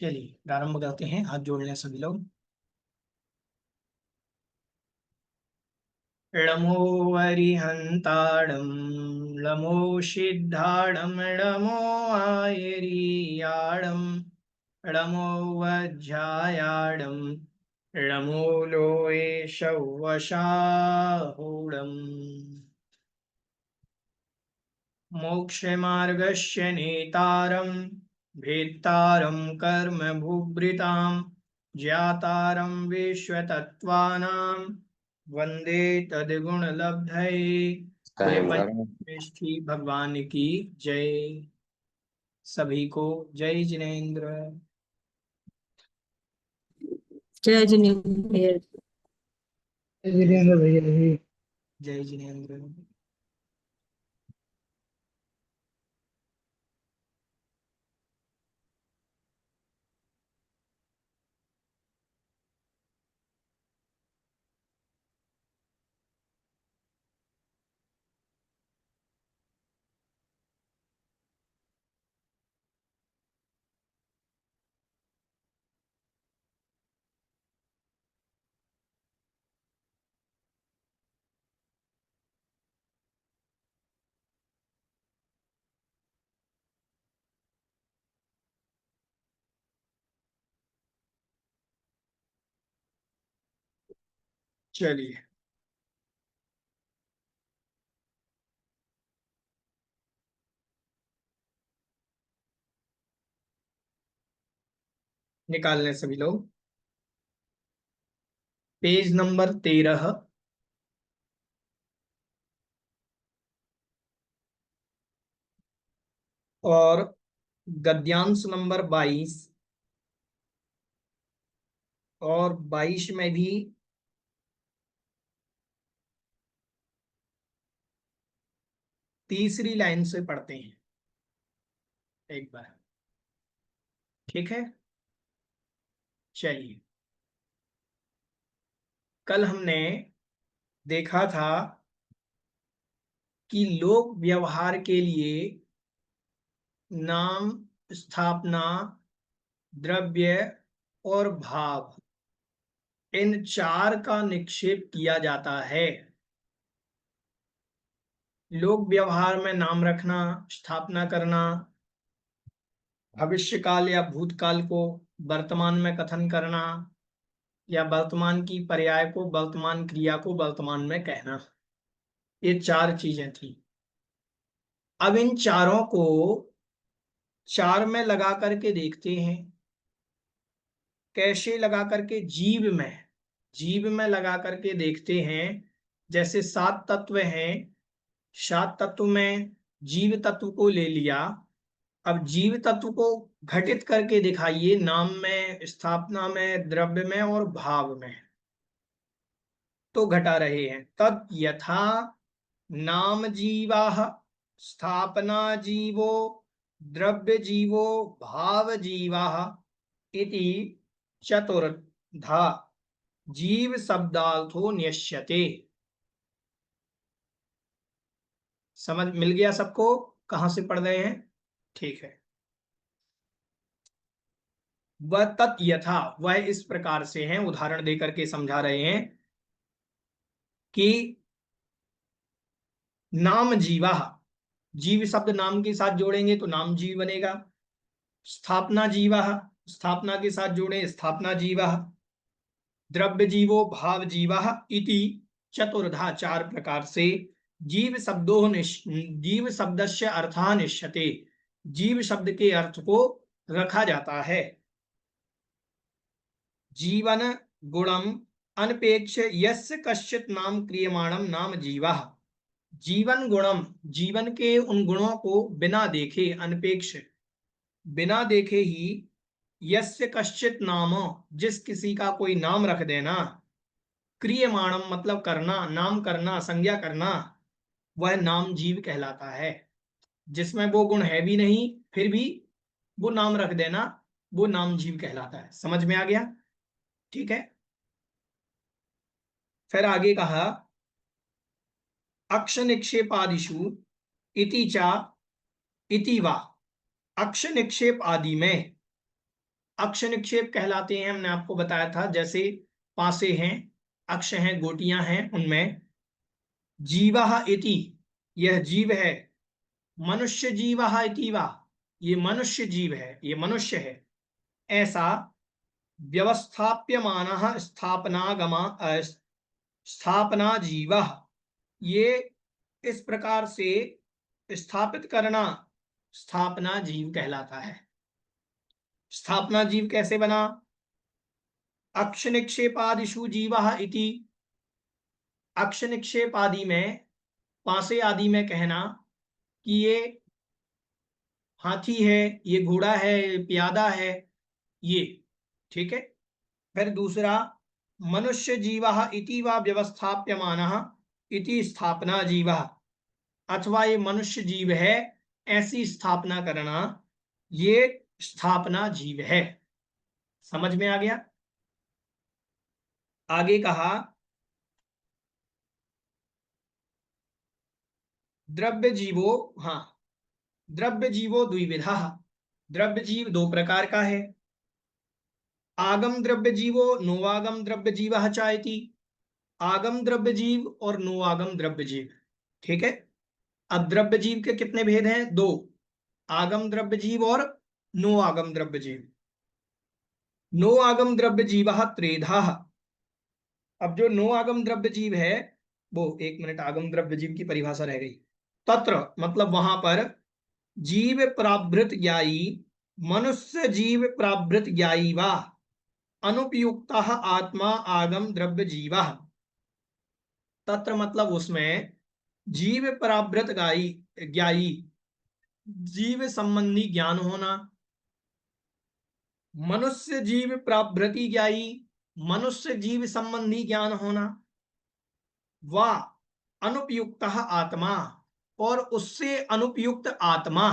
चलिए प्रारंभ करते हैं। हाथ जोड़ लें सभी लोग। ळमो वरिहन्ताडं ळमो सिद्धाडं ळमो आयरीयाडं ळमो वज्झायाडं ळमो लोये शवशाहुडम् मोक्षमार्गस्य नेतारं भेत्तारं कर्म भूभृतां ज्ञातारं विश्वतत्त्वानां वंदे तद्गुणलब्धये। पंचमेष्ठी भगवान की जय। सभी को जय जिनेन्द्र। जय जिनेन्द्र भैया। जय जिनेन्द्र भैया जी। जय जिनेन्द्र। चलिए निकाल लें सभी लोग। पेज नंबर 13 और गद्यांश नंबर 22 और 22 में भी तीसरी लाइन से पढ़ते हैं एक बार। ठीक है। चलिए कल हमने देखा था कि लोक व्यवहार के लिए नाम, स्थापना, द्रव्य और भाव, इन चार का निक्षेप किया जाता है। लोक व्यवहार में नाम रखना, स्थापना करना, भविष्य काल या भूतकाल को वर्तमान में कथन करना, या वर्तमान की पर्याय को, वर्तमान क्रिया को वर्तमान में कहना, ये चार चीजें थी। अब इन चारों को चार में लगा करके देखते हैं। कैसे लगा करके? जीव में लगा करके देखते हैं। जैसे 7 तत्व हैं, 7 तत्व में जीव तत्व को ले लिया। अब जीव तत्व को घटित करके दिखाइए नाम में, स्थापना में, द्रव्य में और भाव में। तो घटा रहे हैं। तद यथा नाम जीवाः स्थापना जीवो द्रव्य जीवो भाव जीवाः इति चतुर्धा जीव शब्दार्थो न्यस्यते। समझ मिल गया सबको? कहां से पढ़ रहे हैं? ठीक है। वह तत् यथा, वह इस प्रकार से हैं। उदाहरण देकर के समझा रहे हैं कि नाम जीवा, जीव शब्द नाम के साथ जोड़ेंगे तो नाम जीव बनेगा। स्थापना जीवा, स्थापना के साथ जोड़े स्थापना जीवा। द्रव्य जीवो भाव जीवा इति चतुर्धा, चार प्रकार से जीव शब्दस्य अर्थः निश्यते, जीव शब्द के अर्थ को रखा जाता है। जीवन गुणम अनपेक्ष यस्य कश्चित् नाम क्रियमाणम नाम जीवा। जीवन गुणम, जीवन के उन गुणों को बिना देखे, अनपेक्ष, बिना देखे ही, यस्य कश्चित नाम, जिस किसी का कोई नाम रख देना, क्रियमाणम मतलब करना, नाम करना, संज्ञा करना, वह नाम जीव कहलाता है। जिसमें वो गुण है भी नहीं फिर भी वो नाम रख देना, वो नाम जीव कहलाता है। समझ में आ गया? ठीक है। फिर आगे कहा अक्ष निक्षेपादिषु इति चा इति वा, अक्ष निक्षेप आदि में, अक्ष निक्षेप कहलाते हैं, हमने आपको बताया था, जैसे पासे हैं, अक्ष हैं, गोटियां हैं, उनमें जीवः इति, यह जीव है, मनुष्य जीवः इति वा, ये मनुष्य जीव है, ये मनुष्य है, ऐसा व्यवस्थाप्यमानः स्थापना जीवः, ये इस प्रकार से स्थापित करना स्थापना जीव कहलाता है। स्थापना जीव कैसे बना? अक्ष निक्षेपादिषु जीवः इति, अक्ष निक्षेप आदि में, पासे आदि में कहना कि ये हाथी है, ये घोड़ा है, प्यादा है, ये, ठीक है। फिर दूसरा मनुष्य जीवः इति वा व्यवस्थाप्यमानः इति स्थापना जीवः, अथवा ये मनुष्य जीव है, ऐसी स्थापना करना, ये स्थापना जीव है। समझ में आ गया? आगे कहा द्रव्य जीवो, हाँ, द्रव्य जीवो द्विविधा, द्रव्य जीव दो प्रकार का है। आगम द्रव्य जीवो नोआगम द्रव्य जीवः चायति, आगम द्रव्य जीव और नोआगम द्रव्य जीव, ठीक है। अब द्रव्य जीव के कितने भेद हैं? दो, आगम द्रव्य जीव और नो आगम द्रव्य जीव। नो आगम द्रव्य जीवः त्रेधा, अब जो नो आगम द्रव्य जीव है वो, एक मिनट, आगम द्रव्य जीव की परिभाषा रह गई। तत्र मतलब वहां पर, जीव प्राभृत ज्ञायी, मनुष्य जीव प्राभृत ज्ञायी वा अनुपयुक्त आत्मा आगम द्रव्य जीवा, तत्र मतलब उसमें जीव प्राभृत ज्ञायी, जीव संबंधी ज्ञान होना, मनुष्य जीव प्राभृति ज्ञायी, मनुष्य जीव संबंधी ज्ञान होना, वा अनुपयुक्त आत्मा, और उससे अनुपयुक्त आत्मा,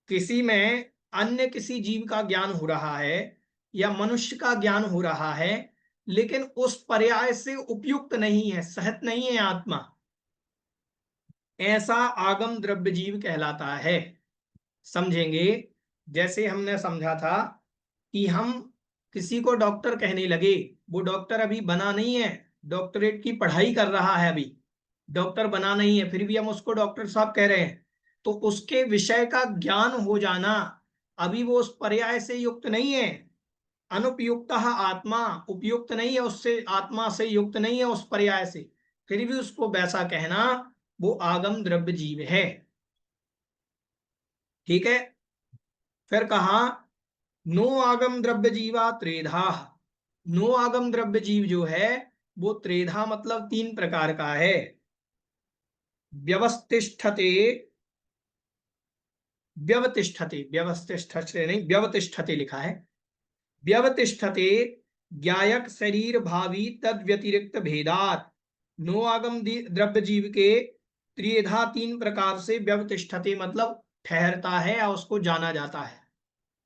किसी में अन्य किसी जीव का ज्ञान हो रहा है या मनुष्य का ज्ञान हो रहा है, लेकिन उस पर्याय से उपयुक्त नहीं है, सहत नहीं है आत्मा, ऐसा आगम द्रव्य जीव कहलाता है। समझेंगे? जैसे हमने समझा था कि हम किसी को डॉक्टर कहने लगे, वो डॉक्टर अभी बना नहीं है, डॉक्टरेट की पढ़ाई कर रहा है, अभी डॉक्टर बना नहीं है, फिर भी हम उसको डॉक्टर साहब कह रहे हैं, तो उसके विषय का ज्ञान हो जाना, अभी वो उस पर्याय से युक्त नहीं है। अनुपयुक्त आत्मा, उपयुक्त नहीं है उससे, आत्मा से युक्त नहीं है उस पर्याय से, फिर भी उसको वैसा कहना, वो आगम द्रव्य जीव है। ठीक है। फिर कहा नो आगम द्रव्य जीवा त्रेधा, नो आगम द्रव्य जीव जो है वो त्रेधा मतलब तीन प्रकार का है। व्यवस्थिष्ठते, व्यवतिष्ठते, व्यवस्थिष्ठते नहीं, व्यवतिष्ठते लिखा है, व्यवतिष्ठते ज्ञायक शरीर भावी तद व्यतिरिक्त भेदात, नो आगम द्रव्य जीव के त्रिधा तीन प्रकार से व्यवतिष्ठते मतलब ठहरता है या उसको जाना जाता है,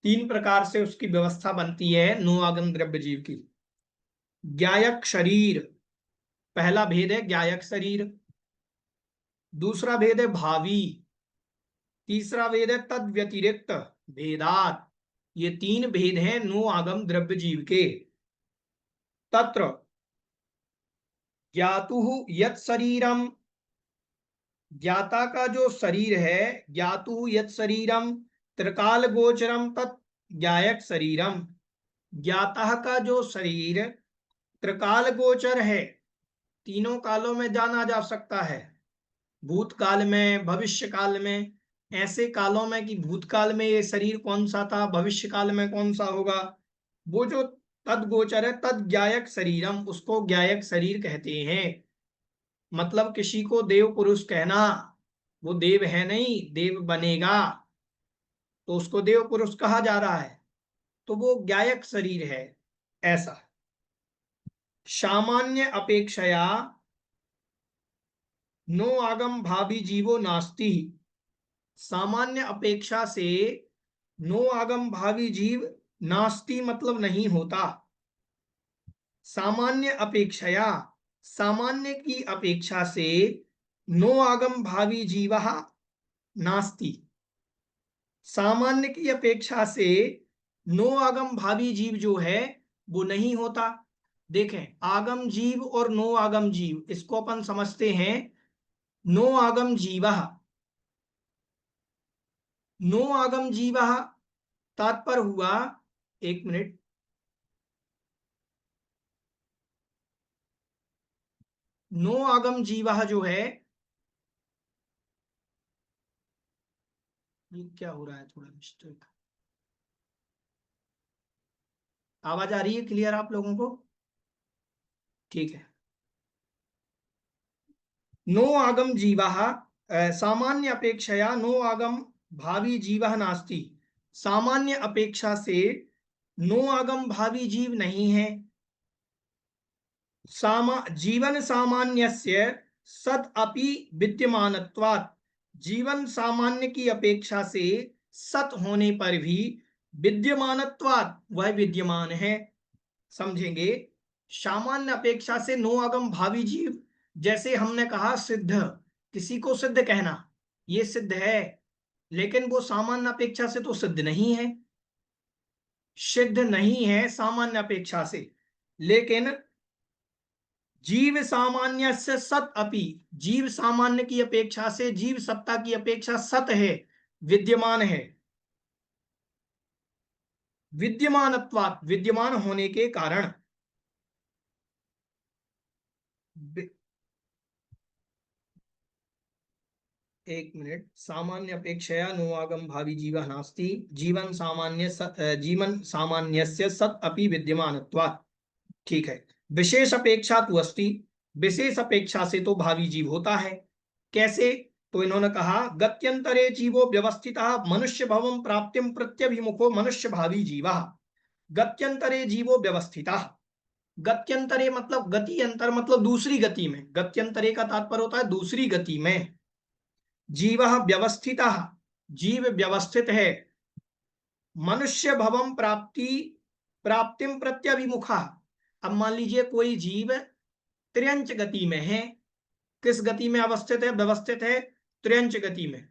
तीन प्रकार से उसकी व्यवस्था बनती है नो आगम द्रव्य जीव की। ज्ञायक शरीर, पहला भेद है ज्ञायक शरीर, दूसरा भेद है भावी, तीसरा भेद है तद व्यतिरिक्त भेदात, ये तीन भेद हैं नो आगम द्रव्य जीव के। तत्र ज्ञातुः यत् शरीरम, ज्ञाता का जो शरीर है, ज्ञातुः यत् शरीरम त्रिकाल गोचरम तत् ज्ञायक शरीरम, ज्ञाता का जो शरीर त्रिकाल गोचर है, तीनों कालों में जाना जा सकता है, भूतकाल में, भविष्य काल में, ऐसे कालों में कि भूतकाल में ये शरीर कौन सा था, भविष्य काल में कौन सा होगा, वो जो तद गोचर है, तद ज्ञायक शरीरम, उसको ज्ञायक शरीर कहते हैं। मतलब किसी को देव पुरुष कहना, वो देव है नहीं, देव बनेगा तो उसको देव पुरुष कहा जा रहा है, तो वो ज्ञायक शरीर है ऐसा। सामान्य अपेक्षया नो आगम भावी जीवो नास्ति, सामान्य अपेक्षा से नो आगम भावी जीव नास्ति मतलब नहीं होता। सामान्य अपेक्षया, सामान्य की अपेक्षा से नो आगम भावी जीव नास्ति, सामान्य की अपेक्षा से नो आगम भावी जीव जो है वो नहीं होता। देखें, आगम जीव और नो आगम जीव, इसको अपन समझते हैं नो आगम जीव, नो आगम जीव तात्पर्य हुआ, एक मिनट, नो आगम जीव जो है, ये क्या हो रहा है, थोड़ा मिस्टेक, आवाज आ रही है क्लियर आप लोगों को? ठीक है। नो आगम जीवा सामान्य अपेक्षया नो आगम भावी जीव नास्ति, सामान्य अपेक्षा से नो आगम भावी जीव नहीं है। जीवन सामान्यस्य सद अपि विद्यमानत्वात्, जीवन सामान्य की अपेक्षा से सत होने पर भी विद्यमानत्वात् वह विद्यमान है। समझेंगे, सामान्य अपेक्षा से नो आगम भावी जीव, जैसे हमने कहा सिद्ध, किसी को सिद्ध कहना, ये सिद्ध है, लेकिन वो सामान्य अपेक्षा से तो सिद्ध नहीं है, सिद्ध नहीं है सामान्य अपेक्षा से। लेकिन जीव सामान्य से सत अपि, जीव सामान्य की अपेक्षा से, जीव सत्ता की अपेक्षा सत है, विद्यमान है। विद्यमानत्वात्, विद्यमान होने के कारण, एक मिनट, सामान्य अपेक्षया नो आगम भावी जीव नास्ति, जीवन सामान्य जीवन सामान्यस्य सत अपि विद्यमानत्वात्। ठीक है। विशेष अपेक्षा तो अस्ति, विशेष अपेक्षा से तो भावी जीव होता है। कैसे? तो इन्होंने कहा गत्यंतरे जीवो व्यवस्थितः मनुष्य भवं प्राप्तिम प्रत्यभिमुखो मनुष्य भावी जीवः। गत्यंतरे जीवो व्यवस्थितः, गत्यंतरे मतलब गति अंतर मतलब दूसरी गति में, गत्यंतरे का तात्पर्य होता है दूसरी गति में। जीवः व्यवस्थितः, जीव व्यवस्थित है। मनुष्य भवम प्राप्ति प्राप्तिम प्रत्यभिमुखा, अब मान लीजिए कोई जीव त्र्यंच गति में है, किस गति में अवस्थित है? व्यवस्थित है त्र्यंच गति में,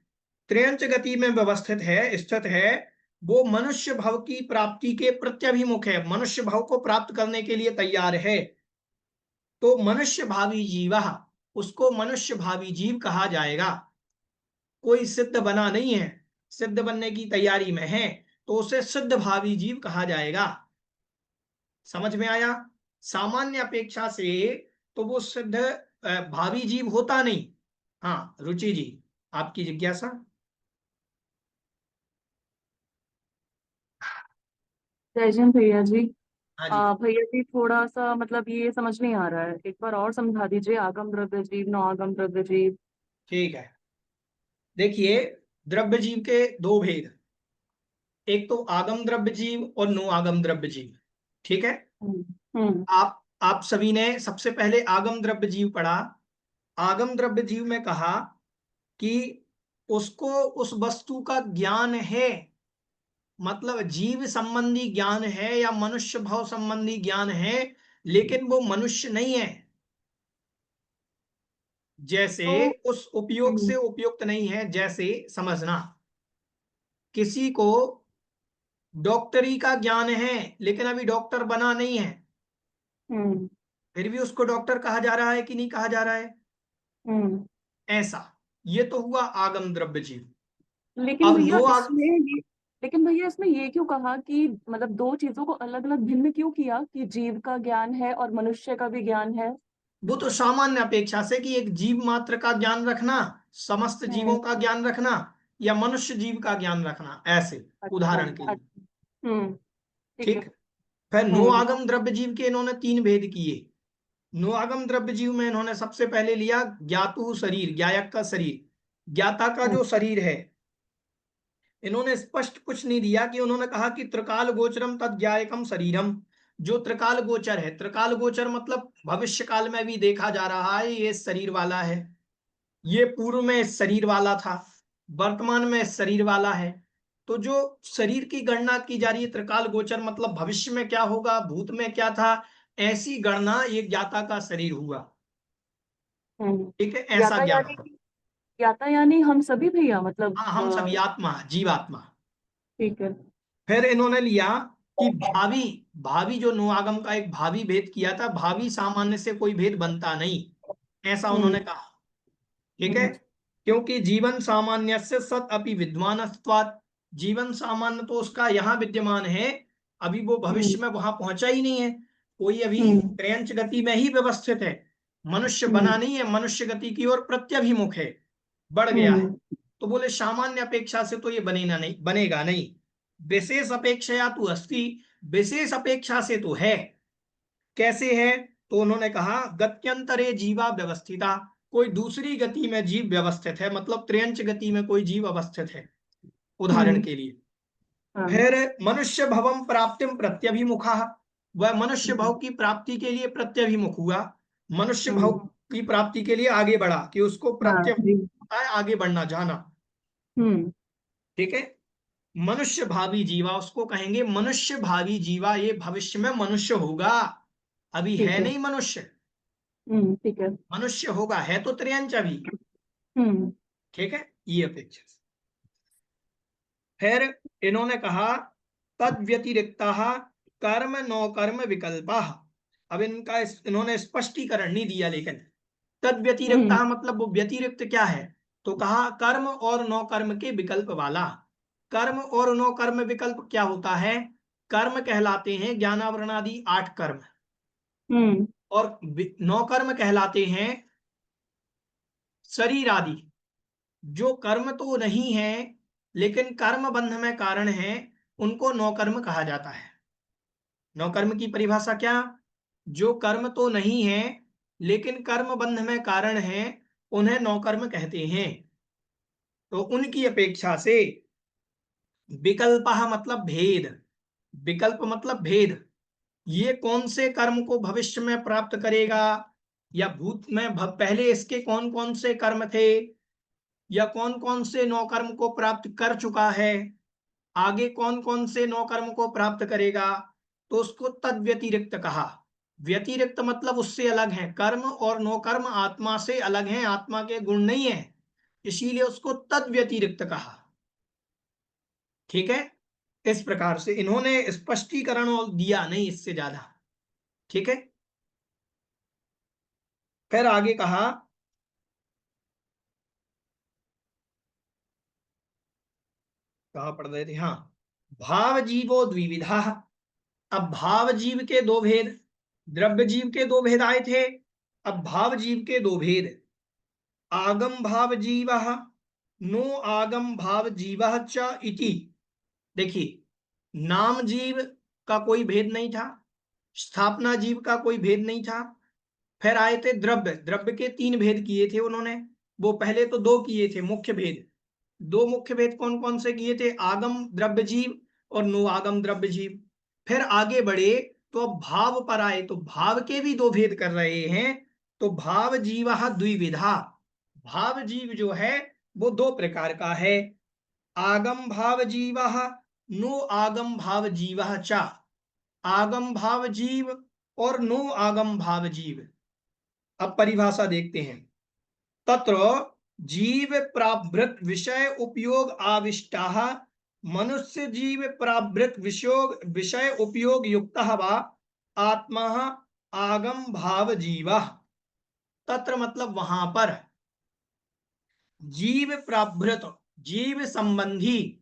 त्र्यंच गति में व्यवस्थित है, स्थित है, वो मनुष्य भव की प्राप्ति के प्रत्यभिमुख है, मनुष्य भव को प्राप्त करने के लिए तैयार है, तो मनुष्य भावी जीव, उसको मनुष्य भावी जीव कहा जाएगा। कोई सिद्ध बना नहीं है, सिद्ध बनने की तैयारी में है, तो उसे सिद्ध भावी जीव कहा जाएगा। समझ में आया? सामान्य अपेक्षा से तो वो सिद्ध भावी जीव होता नहीं। हाँ रुचि जी, आपकी जिज्ञासा? जय भैया जी। हाँ जी। भैया जी थोड़ा सा मतलब ये समझ नहीं आ रहा है, एक बार और समझा दीजिए। आगम द्रव्य जीव, नो आगम द्रव्य जीव। ठीक है, देखिए, द्रव्य जीव के दो भेद, एक तो आगम द्रव्य जीव और नो आगम द्रव्य जीव। ठीक है, हम्म। हम्म। आप सभी ने सबसे पहले आगम द्रव्य जीव पढ़ा। आगम द्रव्य जीव में कहा कि उसको उस वस्तु का ज्ञान है, मतलब जीव संबंधी ज्ञान है या मनुष्य भाव संबंधी ज्ञान है, लेकिन वो मनुष्य नहीं है। जैसे तो उस उपयोग हम्म। से उपयुक्त नहीं है, जैसे समझना, किसी को डॉक्टरी का ज्ञान है लेकिन अभी डॉक्टर बना नहीं है, हम्म। फिर भी उसको डॉक्टर कहा जा रहा है कि नहीं कहा जा रहा है? हम्म। ऐसा, ये तो हुआ आगम द्रव्य जीव। लेकिन अब भैया नो आग, इसमें ये लेकिन भैया इसमें ये क्यों कहा कि मतलब दो चीजों को अलग अलग भिन्न क्यों किया कि जीव का ज्ञान है और मनुष्य का भी ज्ञान है? वो तो सामान्य अपेक्षा से कि एक जीव मात्र का ज्ञान रखना, समस्त जीवों हम्म। का ज्ञान रखना, या मनुष्य जीव का ज्ञान रखना, ऐसे अच्छा। उदाहरण के लिए। अच्छा। हम्म। ठीक है। ठीक। फिर नो हम्म। आगम द्रव्य जीव के इन्होंने तीन भेद किए। नुआगम द्रव्य जीव में इन्होंने सबसे पहले लिया ज्ञातु शरीर, ज्ञायक का शरीर, ज्ञाता का जो शरीर है। इन्होंने स्पष्ट कुछ नहीं दिया कि उन्होंने कहा कि त्रिकाल गोचरम तद ज्ञायकम शरीरम, जो त्रिकाल गोचर है, त्रिकाल गोचर मतलब भविष्य काल में भी देखा जा रहा है, ये शरीर वाला है, ये पूर्व में इस शरीर वाला था, वर्तमान में इस शरीर वाला है। तो जो शरीर की गणना की जा रही है त्रिकाल गोचर मतलब भविष्य में क्या होगा, भूत में क्या था, ऐसी गणना ये ज्ञाता का शरीर हुआ। ठीक है, ऐसा ज्ञाता ज्ञान यानी होगा। ज्ञाता यानी हम सभी भैया, मतलब हाँ, हम सभी आत्मा, जीवात्मा। ठीक है। फिर इन्होंने लिया कि भावी, भावी जो नुआगम का एक भावी भेद किया था, भावी सामान्य से कोई भेद बनता नहीं, ऐसा उन्होंने हम्म कहा। ठीक है, हम्म क्योंकि जीवन सामान्य से सत अपि विद्वानत्वात्, जीवन सामान्य तो उसका यहाँ विद्यमान है, अभी वो भविष्य में वहां पहुंचा ही नहीं है, कोई अभी हम्म क्रैंच गति में ही व्यवस्थित है, मनुष्य बना हम्म नहीं है, मनुष्य गति की ओर प्रत्यभिमुख है, बढ़ गया है। हम्म तो बोले सामान्य अपेक्षा से तो ये बनेगा नहीं, बनेगा नहीं, विशेष अपेक्षा तो अस्ति, विशेष अपेक्षा से तो है। कैसे है? तो उन्होंने कहा गत्यंतरे जीवा व्यवस्थिता, कोई दूसरी गति में जीव व्यवस्थित है, मतलब त्र्यंच गति में कोई जीव अवस्थित है, उदाहरण हम्म के लिए। हाँ फिर मनुष्य भवम प्राप्तिम प्रत्यभिमुखा, वह मनुष्य हम्म भव की प्राप्ति के लिए प्रत्यभिमुख हुआ, मनुष्य भव हम्म, की प्राप्ति के लिए आगे बढ़ा, कि उसको हाँ जी। प्रत्यभिमुख है, आगे बढ़ना, जाना। हम्म ठीक है, मनुष्य भावी जीवा, उसको कहेंगे मनुष्य भावी जीवा, ये भविष्य में मनुष्य होगा, अभी ठीक है है। नहीं मनुष्य, ठीक है। मनुष्य होगा, है तो त्रियंच अभी। हम्म ठीक है, ये अपेक्षा। फिर इन्होंने कहा तद व्यतिरिक्ता कर्म नौ कर्म विकल्पा, अब इनका इन्होंने स्पष्टीकरण नहीं दिया, लेकिन तद हम्म व्यतिरिक्ता मतलब वो व्यतिरिक्त क्या है, तो कहा कर्म और नौ कर्म के विकल्प वाला। कर्म और नौ कर्म विकल्प क्या होता है? कर्म कहलाते हैं ज्ञानावरणादि 8 कर्म, हम्म और नौ कर्म कहलाते हैं शरीर आदि, जो कर्म तो नहीं है लेकिन कर्म बंध में कारण है, उनको नौकर्म कहा जाता है। नौकर्म की परिभाषा क्या? जो कर्म तो नहीं है लेकिन कर्म बंध में कारण है, उन्हें नौकर्म कहते हैं। तो उनकी अपेक्षा से विकल्प मतलब भेद, विकल्प मतलब भेद, ये कौन से कर्म को भविष्य में प्राप्त करेगा, या भूत में पहले इसके कौन कौन से कर्म थे, या कौन कौन से नौ कर्म को प्राप्त कर चुका है, आगे कौन कौन से नौ कर्म को प्राप्त करेगा, तो उसको तद व्यतिरिक्त कहा। व्यतिरिक्त मतलब उससे अलग है, कर्म और नौ कर्म आत्मा से अलग हैं, आत्मा के गुण नहीं है, इसीलिए उसको तद व्यतिरिक्त कहा। ठीक है, इस प्रकार से इन्होंने स्पष्टीकरण और दिया नहीं इससे ज्यादा। ठीक है, फिर आगे कहा, कहा पढ़ रहे थे, हाँ, भाव जीवो द्विविधा, अब भाव जीव के दो भेद, द्रव्य जीव के दो भेद आए थे, अब भाव जीव के दो भेद, आगम भाव जीव नो आगम भाव जीव च इति। देखिए, नाम जीव का कोई भेद नहीं था, स्थापना जीव का कोई भेद नहीं था। फिर आए थे द्रव्य, द्रव्य के 3 भेद किए थे उन्होंने, वो पहले तो 2 किए थे मुख्य भेद, 2 मुख्य भेद कौन कौन से किए थे, आगम द्रव्य जीव और नो आगम द्रव्य जीव। फिर आगे बढ़े तो अब भाव पर आए, तो भाव के भी 2 भेद कर रहे हैं, तो भाव जीव द्विविधा, भाव जीव जो है वो 2 प्रकार का है, आगम भाव जीव नो आगम भाव जीव चा, आगम भाव जीव और नो आगम भाव जीव। अब परिभाषा देखते हैं, तत्र जीव प्रावृत विषय उपयोग आविष्टा, मनुष्य जीव प्रावृत विषय उपयोग युक्त वा आत्मा आगम भाव जीव। तत्र मतलब वहां पर, जीव प्रावृत, जीव संबंधी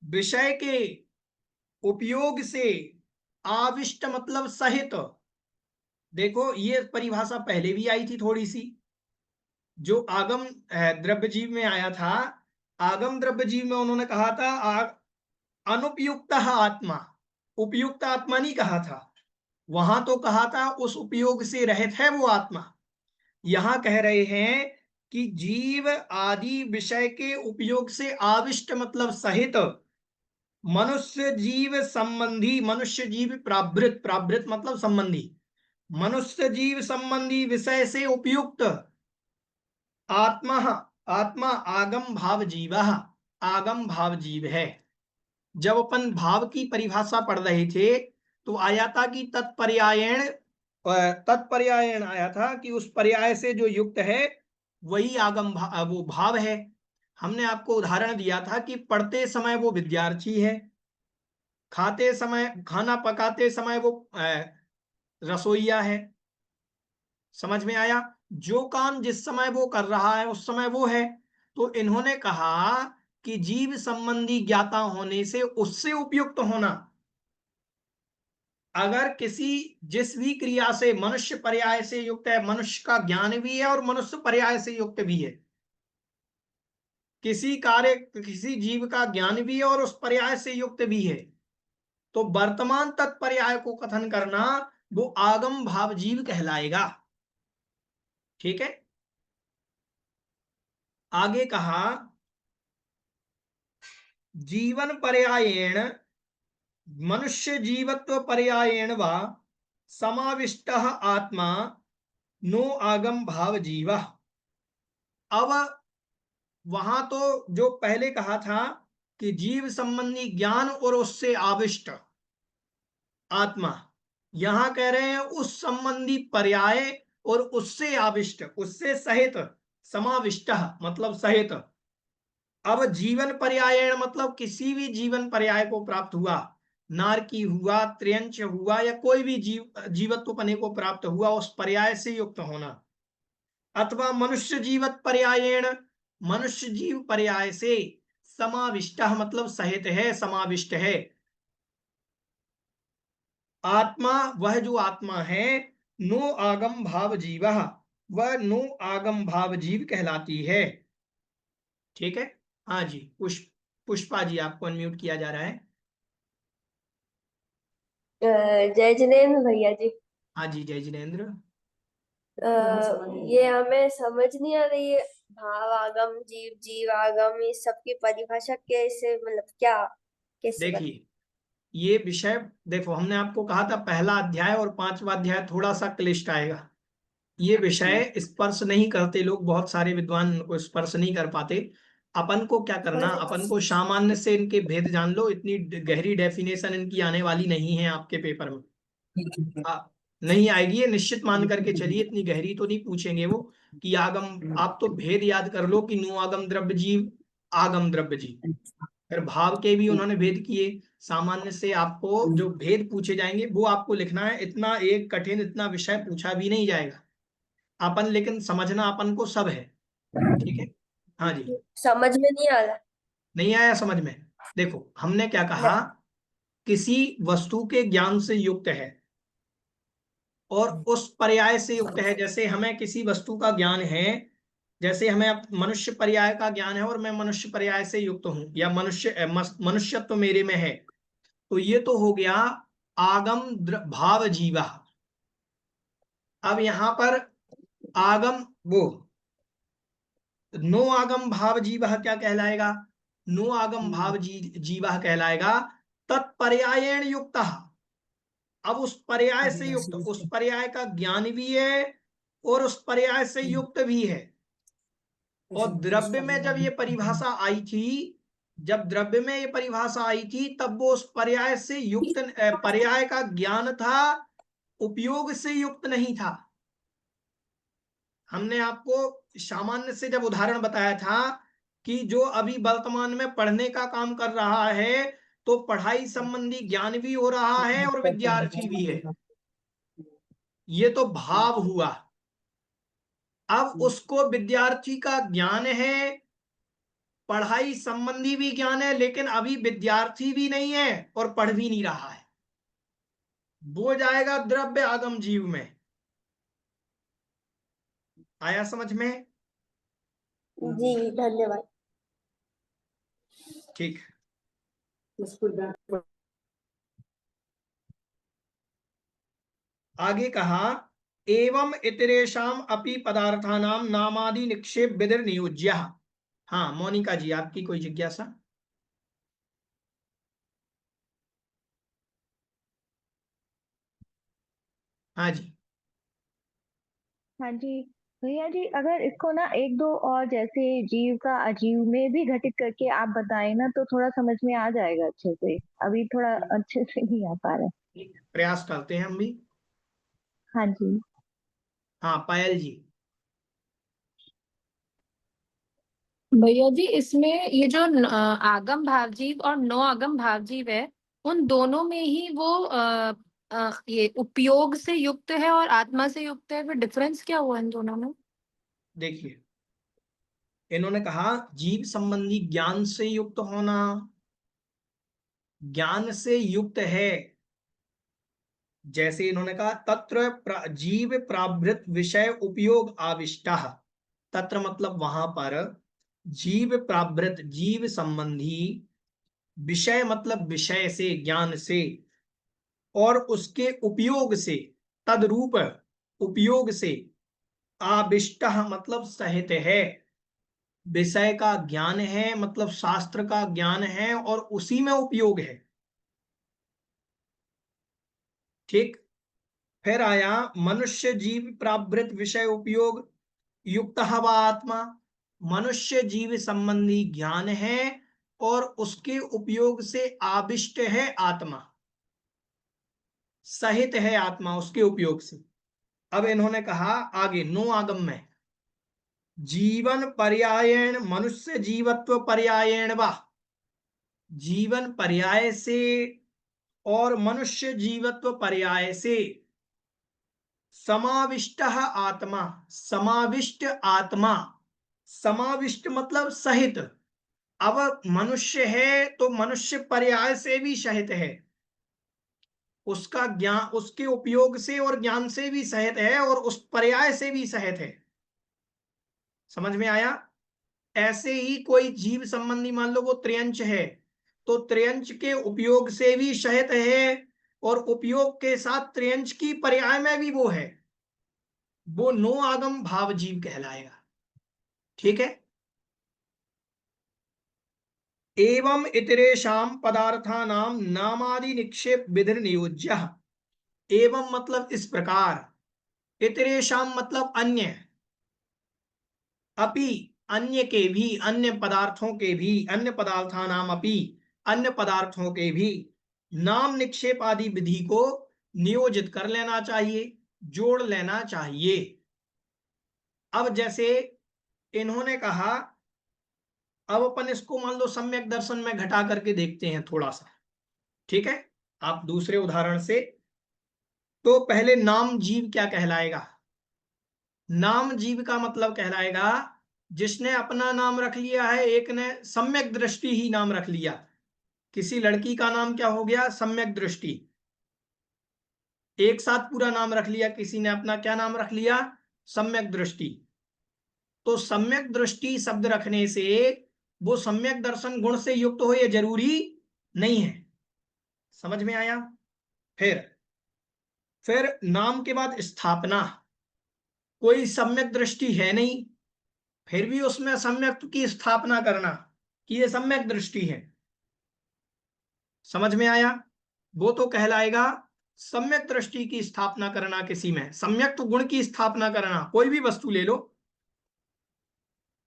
विषय के उपयोग से, आविष्ट मतलब सहित, देखो ये परिभाषा पहले भी आई थी थोड़ी सी, जो आगम द्रव्य जीव में आया था, आगम द्रव्य जीव में उन्होंने कहा था अनुपयुक्त आत्मा, उपयुक्त आत्मा नहीं कहा था, वहां तो कहा था उस उपयोग से रहित है वो आत्मा, यहां कह रहे हैं कि जीव आदि विषय के उपयोग से आविष्ट मतलब सहित, मनुष्य जीव संबंधी, मनुष्य जीव प्रावृत, प्रावृत मतलब संबंधी, मनुष्य जीव संबंधी विषय से उपयुक्त आत्मा, आत्मा आगम भाव जीव, आगम भाव जीव है। जब अपन भाव की परिभाषा पढ़ रहे थे तो आया था कि तत्पर्यायण, तत्पर्यायण आया था कि उस पर्याय से जो युक्त है वही आगम वो भाव है। हमने आपको उदाहरण दिया था कि पढ़ते समय वो विद्यार्थी है, खाते समय, खाना पकाते समय वो रसोईया है। समझ में आया? जो काम जिस समय वो कर रहा है उस समय वो है। तो इन्होंने कहा कि जीव संबंधी ज्ञाता होने से उससे उपयुक्त होना, अगर किसी जिस भी क्रिया से मनुष्य पर्याय से युक्त है, मनुष्य का ज्ञान भी है और मनुष्य पर्याय से युक्त भी है, किसी कार्य किसी जीव का ज्ञान भी है और उस पर्याय से युक्त भी है, तो वर्तमान तत्पर्याय को कथन करना वो आगम भाव जीव कहलाएगा। ठीक है, आगे कहा जीवन पर्यायेण, मनुष्य जीवत्व पर्यायेण वा समाविष्टः आत्मा नो आगम भाव जीव। अब वहां तो जो पहले कहा था कि जीव संबंधी ज्ञान और उससे आविष्ट आत्मा, यहां कह रहे हैं उस संबंधी पर्याय और उससे आविष्ट, उससे सहित, समाविष्ट मतलब सहित। अब जीवन पर्यायण मतलब किसी भी जीवन पर्याय को प्राप्त हुआ, नारकी हुआ, त्र्यंच हुआ, या कोई भी जीवत्व पने को प्राप्त हुआ, उस पर्याय से युक्त होना। अथवा मनुष्य जीवत पर्यायण, मनुष्य जीव पर्याय से समाविष्ट मतलब सहित है, समाविष्ट है। आत्मा वह जो आत्मा है, नो आगम भाव जीव, वह नो आगम भाव जीव कहलाती है। ठीक है, हाँ जी, पुष्पा जी आपको अनम्यूट किया जा रहा है। जय जिनेन्द्र भैया जी। हाँ जी, जय जिनेन्द्र। ये हमें समझ नहीं आ रही है, भाव आगम जीव जीव आगम, इस सब की परिभाषा कैसे, मतलब क्या, कैसे देखिए ये विषय, देखो हमने आपको कहा था पहला अध्याय और पांचवा अध्याय थोड़ा सा क्लिष्ट आएगा। ये विषय स्पर्श नहीं करते लोग, बहुत सारे विद्वान इनको स्पर्श नहीं कर पाते। अपन को क्या करना, अपन को सामान्य से इनके भेद जान लो, इतनी गहरी डेफिनेशन इनकी आने वाली नहीं है आपके पेपर में। नहीं आएगी ये निश्चित मान करके चलिए, इतनी गहरी तो नहीं पूछेंगे वो कि आगम, आप तो भेद याद कर लो कि नु आगम द्रव्य जीव, आगम द्रव्य जीव, फिर भाव के भी उन्होंने भेद किए। सामान्य से आपको जो भेद पूछे जाएंगे वो आपको लिखना है, इतना एक कठिन इतना विषय पूछा भी नहीं जाएगा अपन, लेकिन समझना अपन को सब है। ठीक है, हाँ जी। समझ में नहीं आ रहा? नहीं आया समझ में? देखो हमने क्या कहा, नहीं। किसी वस्तु के ज्ञान से युक्त है और उस पर्याय से युक्त है। जैसे हमें किसी वस्तु का ज्ञान है, जैसे हमें अब मनुष्य पर्याय का ज्ञान है और मैं मनुष्य पर्याय से युक्त हूं, या मनुष्यत्व मेरे में है, तो ये तो हो गया आगम भाव जीवा। अब यहां पर आगम वो नो आगम भाव जीवा क्या कहलाएगा, नो आगम भाव जीवा कहलाएगा तत्पर्यायण युक्त। अब उस पर्याय से युक्त, उस पर्याय का ज्ञान भी है और उस पर्याय से युक्त भी है। और द्रव्य में जब ये परिभाषा आई थी, जब द्रव्य में ये परिभाषा आई थी तब वो उस पर्याय से युक्त, पर्याय का ज्ञान था, उपयोग से युक्त नहीं था। हमने आपको सामान्य से जब उदाहरण बताया था कि जो अभी वर्तमान में पढ़ने का काम कर रहा है तो पढ़ाई संबंधी ज्ञान भी हो रहा है और विद्यार्थी भी है, ये तो भाव हुआ। अब उसको विद्यार्थी का ज्ञान है, पढ़ाई संबंधी भी ज्ञान है, लेकिन अभी विद्यार्थी भी नहीं है और पढ़ भी नहीं रहा है, वो जाएगा द्रव्य आगम जीव में। आया समझ में? जी धन्यवाद। ठीक। आगे कहा एवं इतरेषाम अपि पदार्थानां नामादि निक्षेप विधिर नियोज्य। हाँ मोनिका जी, आपकी कोई जिज्ञासा? हाँ जी। हाँ जी भैया जी, अगर इसको ना एक दो और जैसे जीव का अजीव में भी घटित करके आप बताएं ना, तो थोड़ा समझ में आ जाएगा अच्छे से। अभी थोड़ा अच्छे से नहीं आ पा रहा है। प्रयास करते हैं हम भी। हाँ जी। हाँ पायल जी। भैया जी, इसमें ये जो आगम भावजीव और नो आगम भावजीव है, उन दोनों में ही वो ये उपयोग से युक्त है और आत्मा से युक्त है, फिर डिफरेंस क्या हुआ इन दोनों में? देखिए इन्होंने कहा जीव संबंधी ज्ञान से युक्त होना, ज्ञान से युक्त है। जैसे इन्होंने कहा तत्र जीव प्रावृत विषय उपयोग आविष्टः। तत्र मतलब वहां पर, जीव प्रावृत जीव संबंधी, विषय मतलब विषय से ज्ञान से, और उसके उपयोग से, तद्रूप उपयोग से, आविष्टः मतलब सहित है। विषय का ज्ञान है मतलब शास्त्र का ज्ञान है और उसी में उपयोग है। ठीक। फिर आया मनुष्य जीव प्रावृत विषय उपयोग युक्त हवा आत्मा। मनुष्य जीव संबंधी ज्ञान है और उसके उपयोग से आविष्ट है आत्मा, सहित है आत्मा उसके उपयोग से। अब इन्होंने कहा आगे नो आगम में जीवन पर्यायेण मनुष्य जीवत्व पर्यायेण वा, जीवन पर्याय से और मनुष्य जीवत्व पर्याय से, समाविष्ट आत्मा, समाविष्ट आत्मा, समाविष्ट मतलब सहित। अब मनुष्य है तो मनुष्य पर्याय से भी सहित है, उसका ज्ञान उसके उपयोग से और ज्ञान से भी सहित है और उस पर्याय से भी सहित है। समझ में आया? ऐसे ही कोई जीव संबंधी मान लो वो त्रियंच है, तो त्रियंच के उपयोग से भी सहित है और उपयोग के साथ त्रियंच की पर्याय में भी वो है, वो नो आगम भाव जीव कहलाएगा। ठीक है। एवं इतरेषाम पदार्थानाम नामादि निक्षेप विधिर नियोज्य। एवं मतलब इस प्रकार, इतरेषाम मतलब अन्य, अपि अन्य के भी, अन्य पदार्थों के भी, अन्य पदार्थानाम अपि अन्य पदार्थों के भी, नाम निक्षेप आदि विधि को नियोजित कर लेना चाहिए, जोड़ लेना चाहिए। अब जैसे इन्होंने कहा, अब अपन इसको मान लो सम्यक दर्शन में घटा करके देखते हैं थोड़ा सा। ठीक है, आप दूसरे उदाहरण से। तो पहले नाम जीव क्या कहलाएगा? नाम जीव का मतलब कहलाएगा जिसने अपना नाम रख लिया है, एक ने सम्यक दृष्टि ही नाम रख लिया। किसी लड़की का नाम क्या हो गया? सम्यक दृष्टि। एक साथ पूरा नाम रख लिया, किसी ने अपना क्या नाम रख लिया? सम्यक दृष्टि। तो सम्यक दृष्टि शब्द रखने से वो सम्यक दर्शन गुण से युक्त हो, ये जरूरी नहीं है। समझ में आया? फिर नाम के बाद स्थापना। कोई सम्यक दृष्टि है नहीं, फिर भी उसमें सम्यक की स्थापना करना कि ये सम्यक दृष्टि है। समझ में आया? वो तो कहलाएगा सम्यक दृष्टि की स्थापना करना, किसी में सम्यक गुण की स्थापना करना। कोई भी वस्तु ले लो,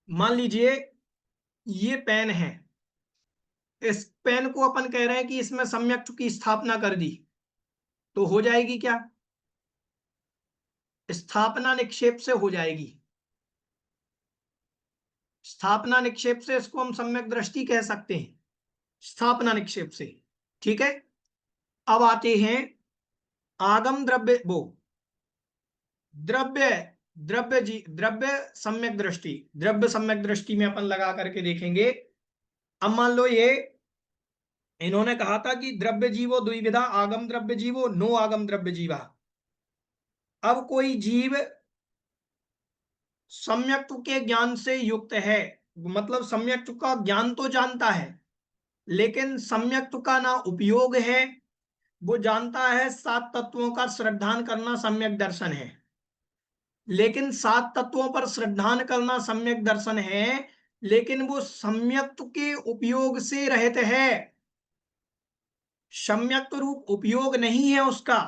मान लीजिए ये पेन है, इस पेन को अपन कह रहे हैं कि इसमें सम्यक की स्थापना कर दी, तो हो जाएगी क्या? स्थापना निक्षेप से हो जाएगी। स्थापना निक्षेप से इसको हम सम्यक दृष्टि कह सकते हैं, स्थापना निक्षेप से। ठीक है। अब आते हैं आगम द्रव्य, वो द्रव्य, द्रव्य सम्यक दृष्टि। द्रव्य सम्यक दृष्टि में अपन लगा करके देखेंगे। अब मान लो ये इन्होंने कहा था कि द्रव्य जीवो द्विविधा, आगम द्रव्य जीवो नो आगम द्रव्य जीवा। अब कोई जीव सम्यक्त्व के ज्ञान से युक्त है, मतलब सम्यक्त्व का ज्ञान तो जानता है, लेकिन सम्यक्त्व का ना उपयोग है, वो जानता है 7 तत्वों का श्रद्धान करना सम्यक दर्शन है, लेकिन 7 तत्वों पर श्रद्धान करना सम्यक दर्शन है, लेकिन वो सम्यक्त्व के उपयोग से रहित है, सम्यक्त्व रूप उपयोग नहीं है उसका।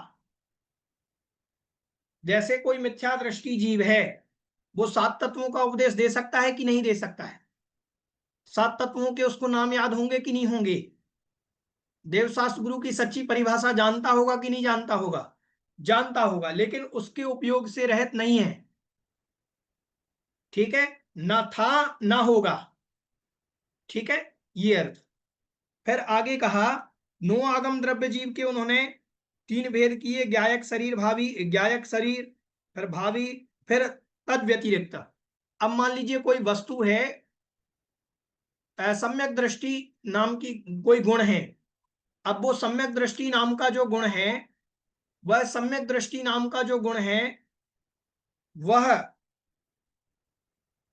जैसे कोई मिथ्या दृष्टि जीव है, वो 7 तत्वों का उपदेश दे सकता है कि नहीं दे सकता है? 7 तत्वों के उसको नाम याद होंगे कि नहीं होंगे? देवशास्त्र गुरु की सच्ची परिभाषा जानता होगा कि नहीं जानता होगा? जानता होगा, लेकिन उसके उपयोग से रहित नहीं है। ठीक है, ना था ना होगा। ठीक है, ये अर्थ। फिर आगे कहा, 9 आगम द्रव्य जीव के उन्होंने 3 भेद किए, ज्ञायक शरीर, भावी ज्ञायक शरीर, फिर भावी, फिर तद व्यतिरिक्त। अब मान लीजिए कोई वस्तु है, सम्यक दृष्टि नाम की कोई गुण है। अब वो सम्यक दृष्टि नाम का जो गुण है, वह सम्यक दृष्टि नाम का जो गुण है, वह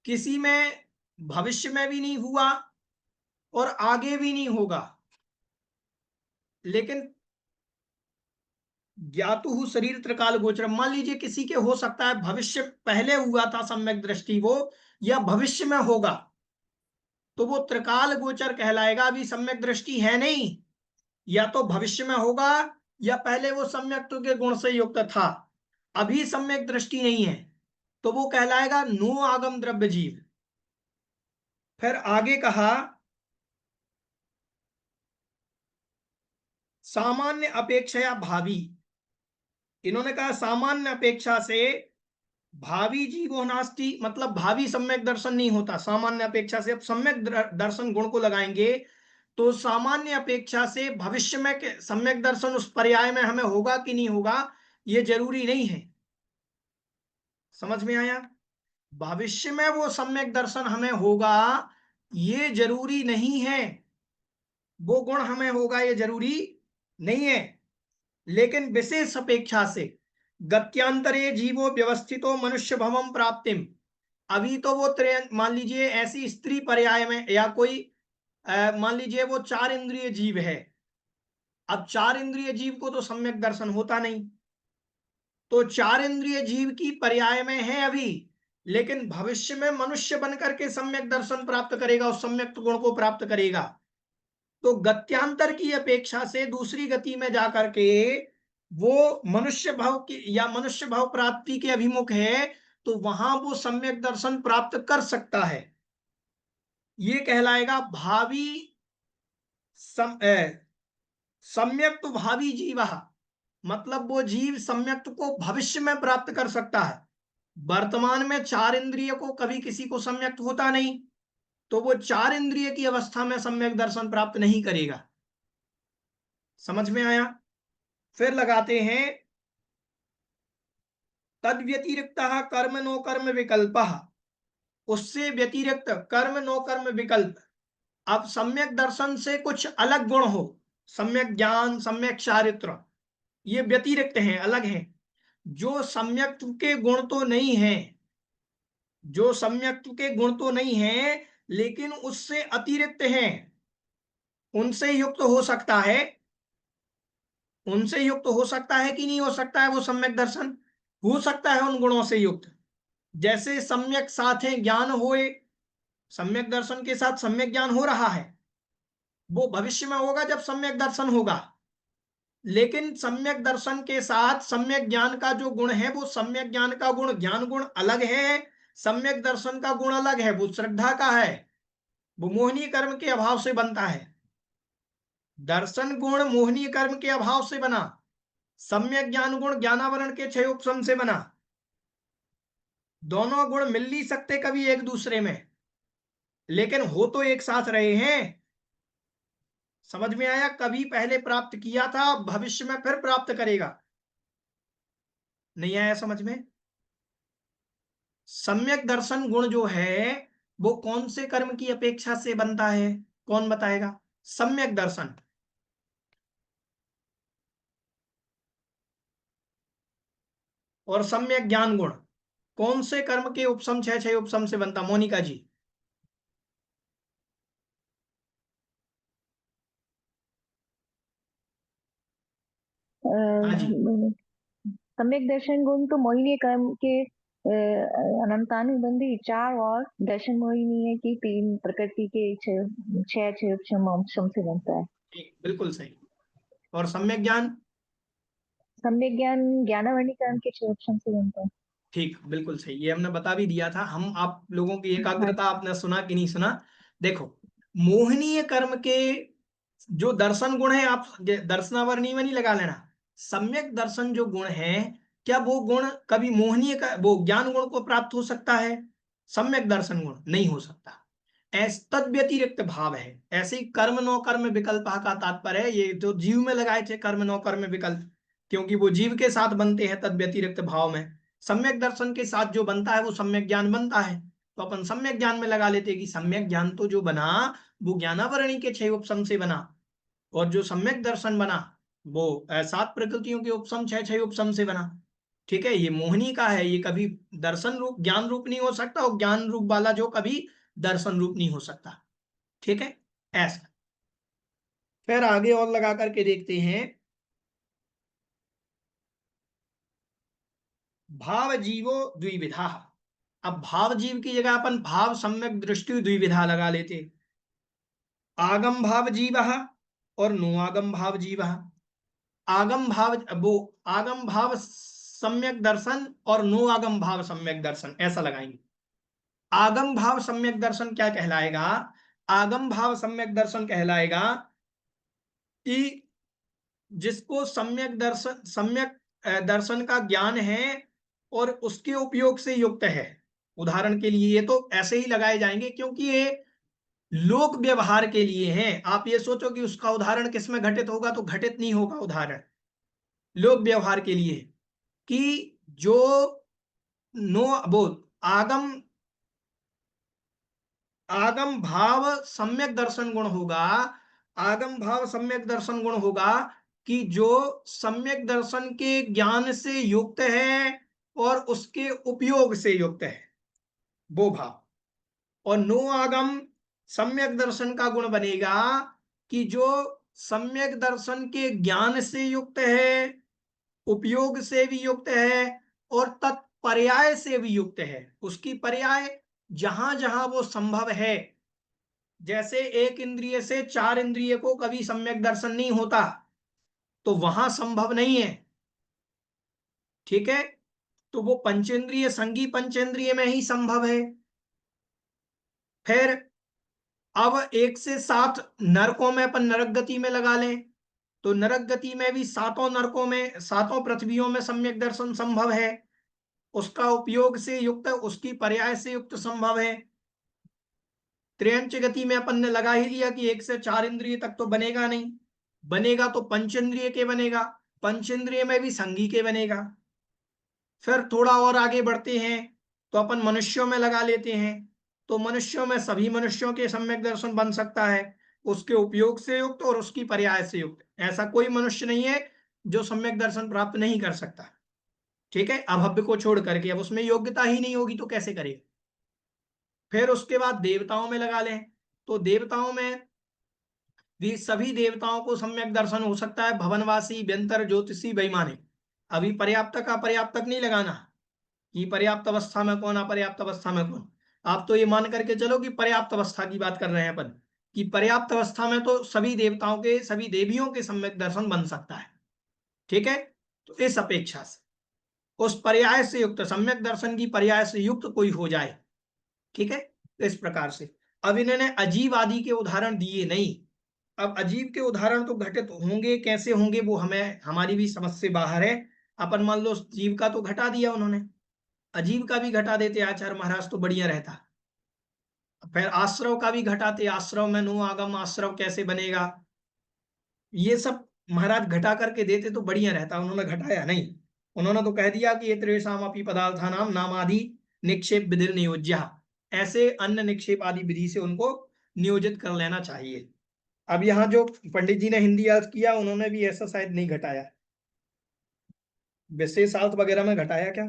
किसी में भविष्य में भी नहीं हुआ और आगे भी नहीं होगा, लेकिन ज्ञातु शरीर त्रिकाल गोचर। मान लीजिए किसी के हो सकता है भविष्य पहले हुआ था सम्यक दृष्टि वो, या भविष्य में होगा, तो वो त्रिकाल गोचर कहलाएगा। अभी सम्यक दृष्टि है नहीं, या तो भविष्य में होगा या पहले वो सम्यक्त्व के गुण से युक्त था, अभी सम्यक दृष्टि नहीं है, तो वो कहलाएगा 9 आगम द्रव्य जीव। फिर आगे कहा, सामान्य अपेक्षा या भावी। इन्होंने कहा सामान्य अपेक्षा से भावी जीवो नास्ति, मतलब भावी सम्यक दर्शन नहीं होता सामान्य अपेक्षा से। अब सम्यक दर्शन गुण को लगाएंगे तो सामान्य अपेक्षा से भविष्य में सम्यक दर्शन उस पर्याय में हमें होगा कि नहीं होगा, ये जरूरी नहीं है। समझ में आया? भविष्य में वो सम्यक दर्शन हमें होगा ये जरूरी नहीं है, वो गुण हमें होगा ये जरूरी नहीं है, लेकिन विशेष अपेक्षा से गत्यांतरे जीवो व्यवस्थितो मनुष्य भवम प्राप्तिम। अभी तो वो मान लीजिए ऐसी स्त्री पर्याय में, या कोई मान लीजिए वो 4 इंद्रिय जीव है। अब 4 इंद्रिय जीव को तो सम्यक दर्शन होता नहीं, तो 4 इंद्रिय जीव की पर्याय में है अभी, लेकिन भविष्य में मनुष्य बनकर के सम्यक दर्शन प्राप्त करेगा, उस सम्यक गुण को प्राप्त करेगा। तो गत्यांतर की अपेक्षा से दूसरी गति में जाकर के वो मनुष्य भाव की या मनुष्य भाव प्राप्ति के अभिमुख है, तो वहां वो सम्यक दर्शन प्राप्त कर सकता है। ये कहलाएगा भावी सम्यक्त भावी जीव, मतलब वो जीव सम्यक्त को भविष्य में प्राप्त कर सकता है। वर्तमान में 4 इंद्रिय को कभी किसी को सम्यक्त होता नहीं, तो वो 4 इंद्रिय की अवस्था में सम्यक दर्शन प्राप्त नहीं करेगा। समझ में आया? फिर लगाते हैं, तद व्यतिरिक्त कर्म नो कर्म विकल्प, उससे व्यतिरिक्त कर्म नो कर्म विकल्प। अब सम्यक दर्शन से कुछ अलग गुण हो, सम्यक ज्ञान, सम्यक चारित्र, ये व्यतिरिक्त हैं, अलग हैं। जो सम्यक्त्व के गुण तो नहीं है, जो सम्यक्त्व के गुण तो नहीं है, लेकिन उससे अतिरिक्त हैं, उनसे युक्त हो सकता है, उनसे युक्त हो सकता है कि नहीं हो सकता है वो सम्यक दर्शन? हो सकता है उन गुणों से युक्त। जैसे सम्यक साथ ज्ञान होए, सम्यक दर्शन के साथ सम्यक ज्ञान हो रहा है, वो भविष्य में होगा जब सम्यक दर्शन होगा, लेकिन सम्यक दर्शन के साथ सम्यक ज्ञान का जो गुण है, वो सम्यक ज्ञान का गुण ज्ञान गुण अलग है, सम्यक दर्शन का गुण अलग है, वो श्रद्धा का है, वो मोहनीय कर्म के अभाव से बनता है। दर्शन गुण मोहनीय कर्म के अभाव से बना, सम्यक ज्ञान गुण ज्ञानावरण के 6 उपशम से बना। दोनों गुण मिल नहीं सकते कभी एक दूसरे में, लेकिन हो तो एक साथ रहे हैं। समझ में आया? कभी पहले प्राप्त किया था, भविष्य में फिर प्राप्त करेगा। नहीं आया समझ में? सम्यक दर्शन गुण जो है वो कौन से कर्म की अपेक्षा से बनता है, कौन बताएगा? सम्यक दर्शन। और सम्यक ज्ञान गुण कौन से कर्म के उपसम 6 उपसम से बनता? मोनिका जी। हाँ जी, सम्यक दर्शन गुण तो मोहिनी कर्म के अनंतानुबंधी 4 और दर्शन मोहिनी की 3 प्रकृति के 6 क्षम से बनता है। ठीक, बिल्कुल सही। और सम्यक ज्ञान? सम्यक ज्ञान ज्ञानावरणी कर्म के 6 क्षम से बनता है। ठीक, बिल्कुल सही, ये हमने बता भी दिया था। हम आप लोगों की हाँ एकाग्रता आपने सुना कि नहीं सुना? देखो, मोहनीय कर्म के जो दर्शन गुण है, आप दर्शनावरणी में नहीं लगा लेना। सम्यक दर्शन जो गुण है, क्या वो गुण कभी मोहनीय का वो ज्ञान गुण को प्राप्त हो सकता है? सम्यक दर्शन गुण नहीं हो सकता। तद व्यतिरिक्त भाव है। ऐसे ही कर्म नो कर्म विकल्प का तात्पर्य है, ये जो जीव में लगाए थे कर्म नो कर्म विकल्प, क्योंकि वो जीव के साथ बनते हैं तद व्यतिरिक्त भाव में। सम्यक दर्शन के साथ जो बनता है वो सम्यक ज्ञान बनता है, तो अपन सम्यक ज्ञान में लगा लेते हैं कि सम्यक ज्ञान तो जो बना वो ज्ञानावरणी के 6 उपसम से बना, और जो सम्यक दर्शन बना वो 7 प्रकृतियों के उपसम 6 उपसम से बना। ठीक है, ये मोहिनी का है, ये कभी दर्शन रूप ज्ञान रूप नहीं हो सकता, और ज्ञान रूप वाला जो कभी दर्शन रूप नहीं हो सकता। ठीक है, ऐसा। फिर आगे और लगा करके देखते हैं, भाव जीवो द्विविधा। अब भाव जीव की जगह अपन भाव सम्यक दृष्टि द्विविधा लगा लेते। आगम भाव जीव और नो आगम भाव जीव। आगम भाव वो आगम भाव सम्यक दर्शन और नो आगम भाव सम्यक दर्शन, ऐसा लगाएंगे। आगम भाव सम्यक दर्शन क्या कहलाएगा? आगम भाव सम्यक दर्शन कहलाएगा कि जिसको सम्यक दर्शन का ज्ञान है और उसके उपयोग से युक्त है। उदाहरण के लिए ये तो ऐसे ही लगाए जाएंगे क्योंकि ये लोक व्यवहार के लिए हैं। आप ये सोचो कि उसका उदाहरण किसमें घटित होगा, तो घटित नहीं होगा उदाहरण। लोक व्यवहार के लिए कि जो नो वो आगम आगम भाव सम्यक दर्शन गुण होगा। आगम भाव सम्यक दर्शन गुण होगा कि जो सम्यक दर्शन के ज्ञान से युक्त है और उसके उपयोग से युक्त है, वो भाव। और नो आगम सम्यक दर्शन का गुण बनेगा कि जो सम्यक दर्शन के ज्ञान से युक्त है, उपयोग से भी युक्त है, और तत्पर्याय से भी युक्त है। उसकी पर्याय जहां जहां वो संभव है, जैसे एक इंद्रिय से 4 इंद्रिय को कभी सम्यक दर्शन नहीं होता, तो वहां संभव नहीं है। ठीक है, तो वो पंचेंद्रिय संगी पंचेंद्रिय में ही संभव है। फिर अब 1 से 7 नरकों में अपन नरक गति में लगा लें, तो नरक गति में भी 7 नरकों में 7 पृथ्वियों में सम्यक दर्शन संभव है। उसका उपयोग से युक्त, उसकी पर्याय से युक्त संभव है। त्रियंच गति में अपन ने लगा ही लिया कि 1 से 4 इंद्रिय तक तो बनेगा नहीं, बनेगा तो पंचेंद्रिय के बनेगा, पंचेंद्रिय में भी संगी के बनेगा। फिर थोड़ा और आगे बढ़ते हैं तो अपन मनुष्यों में लगा लेते हैं, तो मनुष्यों में सभी मनुष्यों के सम्यक दर्शन बन सकता है, उसके उपयोग से युक्त और उसकी पर्याय से युक्त। ऐसा कोई मनुष्य नहीं है जो सम्यक दर्शन प्राप्त नहीं कर सकता। ठीक है, अभव्य को छोड़ करके, अब उसमें योग्यता ही नहीं होगी तो कैसे करेगा। फिर उसके बाद देवताओं में लगा लें, तो देवताओं में भी सभी देवताओं को सम्यक दर्शन हो सकता है, भवनवासी व्यंतर ज्योतिषी बेईमानी। अभी पर्याप्त का पर्याप्तक नहीं लगाना कि पर्याप्त अवस्था में कौन, अपर्याप्त अवस्था में कौन। आप तो ये मान करके चलो कि पर्याप्त अवस्था की बात कर रहे हैं अपन, कि पर्याप्त अवस्था में तो सभी देवताओं के सभी देवियों के सम्यक दर्शन बन सकता है। ठीक है, तो इस अपेक्षा से उस पर्याय से युक्त सम्यक दर्शन की पर्याय से युक्त कोई हो जाए। ठीक है, तो इस प्रकार से अब इन्होंने अजीब आदि के उदाहरण दिए नहीं। अब अजीब के उदाहरण तो घटित होंगे, कैसे होंगे वो हमें हमारी भी समझ से बाहर है। अपन मान लो जीव का तो घटा दिया उन्होंने, अजीब का भी घटा देते आचार्य महाराज तो बढ़िया रहता। फिर आश्रव का भी घटाते, आश्रव में नो आगम आश्रव कैसे बनेगा, ये सब महाराज घटा करके देते तो बढ़िया रहता। उन्होंने घटाया नहीं, उन्होंने तो कह दिया कि ये त्रेषाम अपि पदार्थानाम नामादि निक्षेप विधि नियोज्य, ऐसे अन्य निक्षेप आदि विधि से उनको नियोजित कर लेना चाहिए। अब यहाँ जो पंडित जी ने हिंदी अर्थ किया उन्होंने भी ऐसा शायद नहीं घटाया, विशेषार्थ वगैरह में घटाया क्या?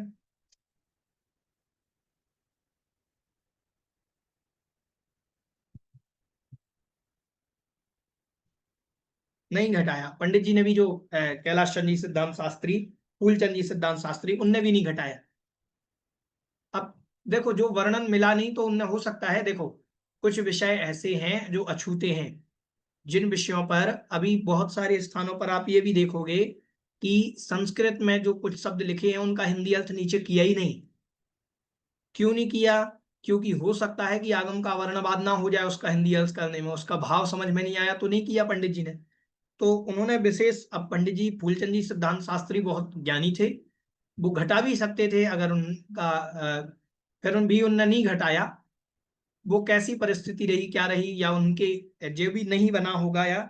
नहीं घटाया। पंडित जी ने भी, जो कैलाश चंद जी सिद्धांत शास्त्री, फूलचंद जी सिद्धांत शास्त्री, उनने भी नहीं घटाया। अब देखो, जो वर्णन मिला नहीं तो उनने, हो सकता है, देखो कुछ विषय ऐसे हैं जो अछूते हैं, जिन विषयों पर अभी बहुत सारे स्थानों पर आप ये भी देखोगे कि संस्कृत में जो कुछ शब्द लिखे हैं उनका हिंदी अर्थ नीचे किया ही नहीं। क्यों नहीं किया? क्योंकि हो सकता है कि आगम का वर्णवाद ना हो जाए उसका हिंदी अर्थ करने में, उसका भाव समझ में नहीं आया तो नहीं किया पंडित जी ने। तो उन्होंने विशेष, अब पंडित जी फूलचंद जी सिद्धांत शास्त्री बहुत ज्ञानी थे, वो घटा भी सकते थे अगर उनका, फिर उन भी उनने नहीं घटाया। वो कैसी परिस्थिति रही, क्या रही, या उनके जो भी नहीं बना होगा, या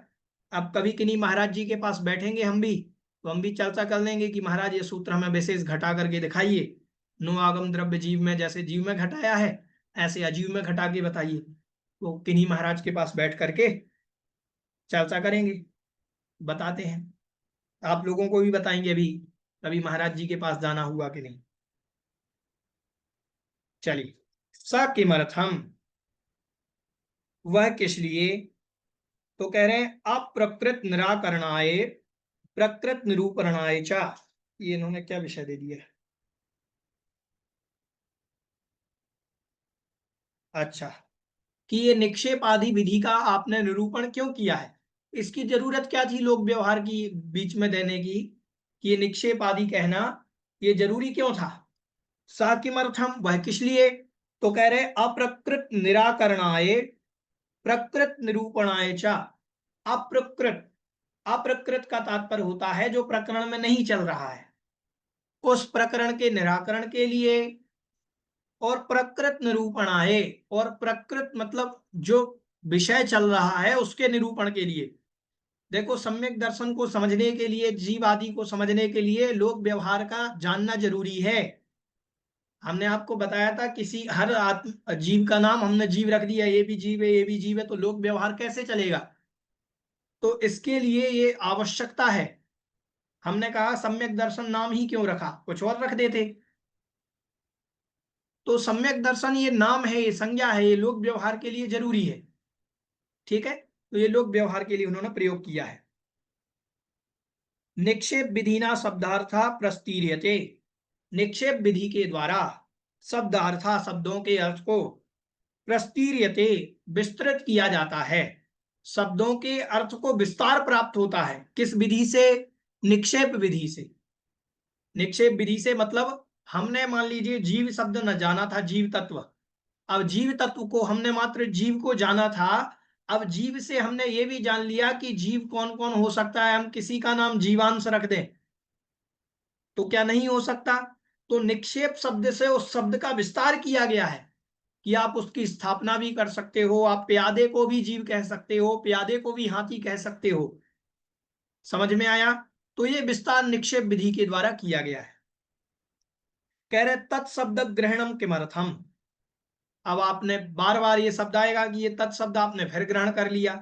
अब कभी किन्हीं महाराज जी के पास बैठेंगे हम भी, तो हम भी चर्चा कर लेंगे कि महाराज ये सूत्र हमें विशेष घटा करके दिखाइए, नो आगम द्रव्य जीव में, जैसे जीव में घटाया है ऐसे अजीव में घटा के बताइए। तो किन्हीं महाराज के पास बैठ करके चर्चा करेंगे, बताते हैं, आप लोगों को भी बताएंगे अभी कभी महाराज जी के पास जाना हुआ कि नहीं। चलिए, स किमर्थम, वह किस लिए, तो कह रहे हैं अप्रकृत निराकरणाय प्रकृत निरूपणाय च। ये इन्होंने क्या विषय दे दिया है? अच्छा, कि ये निक्षेप आदि विधि का आपने निरूपण क्यों किया है, इसकी जरूरत क्या थी लोक व्यवहार की बीच में देने की, कि ये निक्षेप आदि कहना ये जरूरी क्यों था? सा किमर्थम, वह किस लिए, तो कह रहे अप्रकृत निराकरणाय प्रकृत निरूपणाय च। अप्रकृत, अप्रकृत का तात्पर्य होता है जो प्रकरण में नहीं चल रहा है, उस प्रकरण के निराकरण के लिए, और प्रकृत निरूपणाय, और प्रकृत मतलब जो विषय चल रहा है उसके निरूपण के लिए। देखो, सम्यक दर्शन को समझने के लिए, जीव आदि को समझने के लिए लोक व्यवहार का जानना जरूरी है। हमने आपको बताया था, किसी हर आत्म जीव का नाम हमने जीव रख दिया, ये भी जीव है ये भी जीव है, तो लोक व्यवहार कैसे चलेगा? तो इसके लिए ये आवश्यकता है। हमने कहा सम्यक दर्शन नाम ही क्यों रखा, कुछ और रख देते। तो सम्यक दर्शन ये नाम है, ये संज्ञा है, ये लोक व्यवहार के लिए जरूरी है। ठीक है, तो ये लोक व्यवहार के लिए उन्होंने प्रयोग किया है। निक्षेप विधिना शब्दार्था प्रस्तीर्यते, निक्षेप विधि के द्वारा शब्दार्था, शब्दों के अर्थ को प्रस्तीर्यते, विस्तृत किया जाता है। शब्दों के अर्थ को विस्तार प्राप्त होता है, किस विधि से? निक्षेप विधि से। निक्षेप विधि से मतलब, हमने मान लीजिए जीव शब्द न जाना था, जीव तत्व, अब जीव तत्व को हमने मात्र जीव को जाना था, अब जीव से हमने ये भी जान लिया कि जीव कौन कौन हो सकता है, हम किसी का नाम जीवांश रख दें तो क्या नहीं हो सकता? तो निक्षेप शब्द से उस शब्द का विस्तार किया गया है कि आप उसकी स्थापना भी कर सकते हो, आप प्यादे को भी जीव कह सकते हो, प्यादे को भी हाथी कह सकते हो। समझ में आया? तो ये विस्तार निक्षेप विधि के द्वारा किया गया है। कह रहे तत्शब्द ग्रहणम किमर्थम, अब आपने बार बार ये शब्द आएगा कि ये तत्शब्द आपने फिर ग्रहण कर लिया।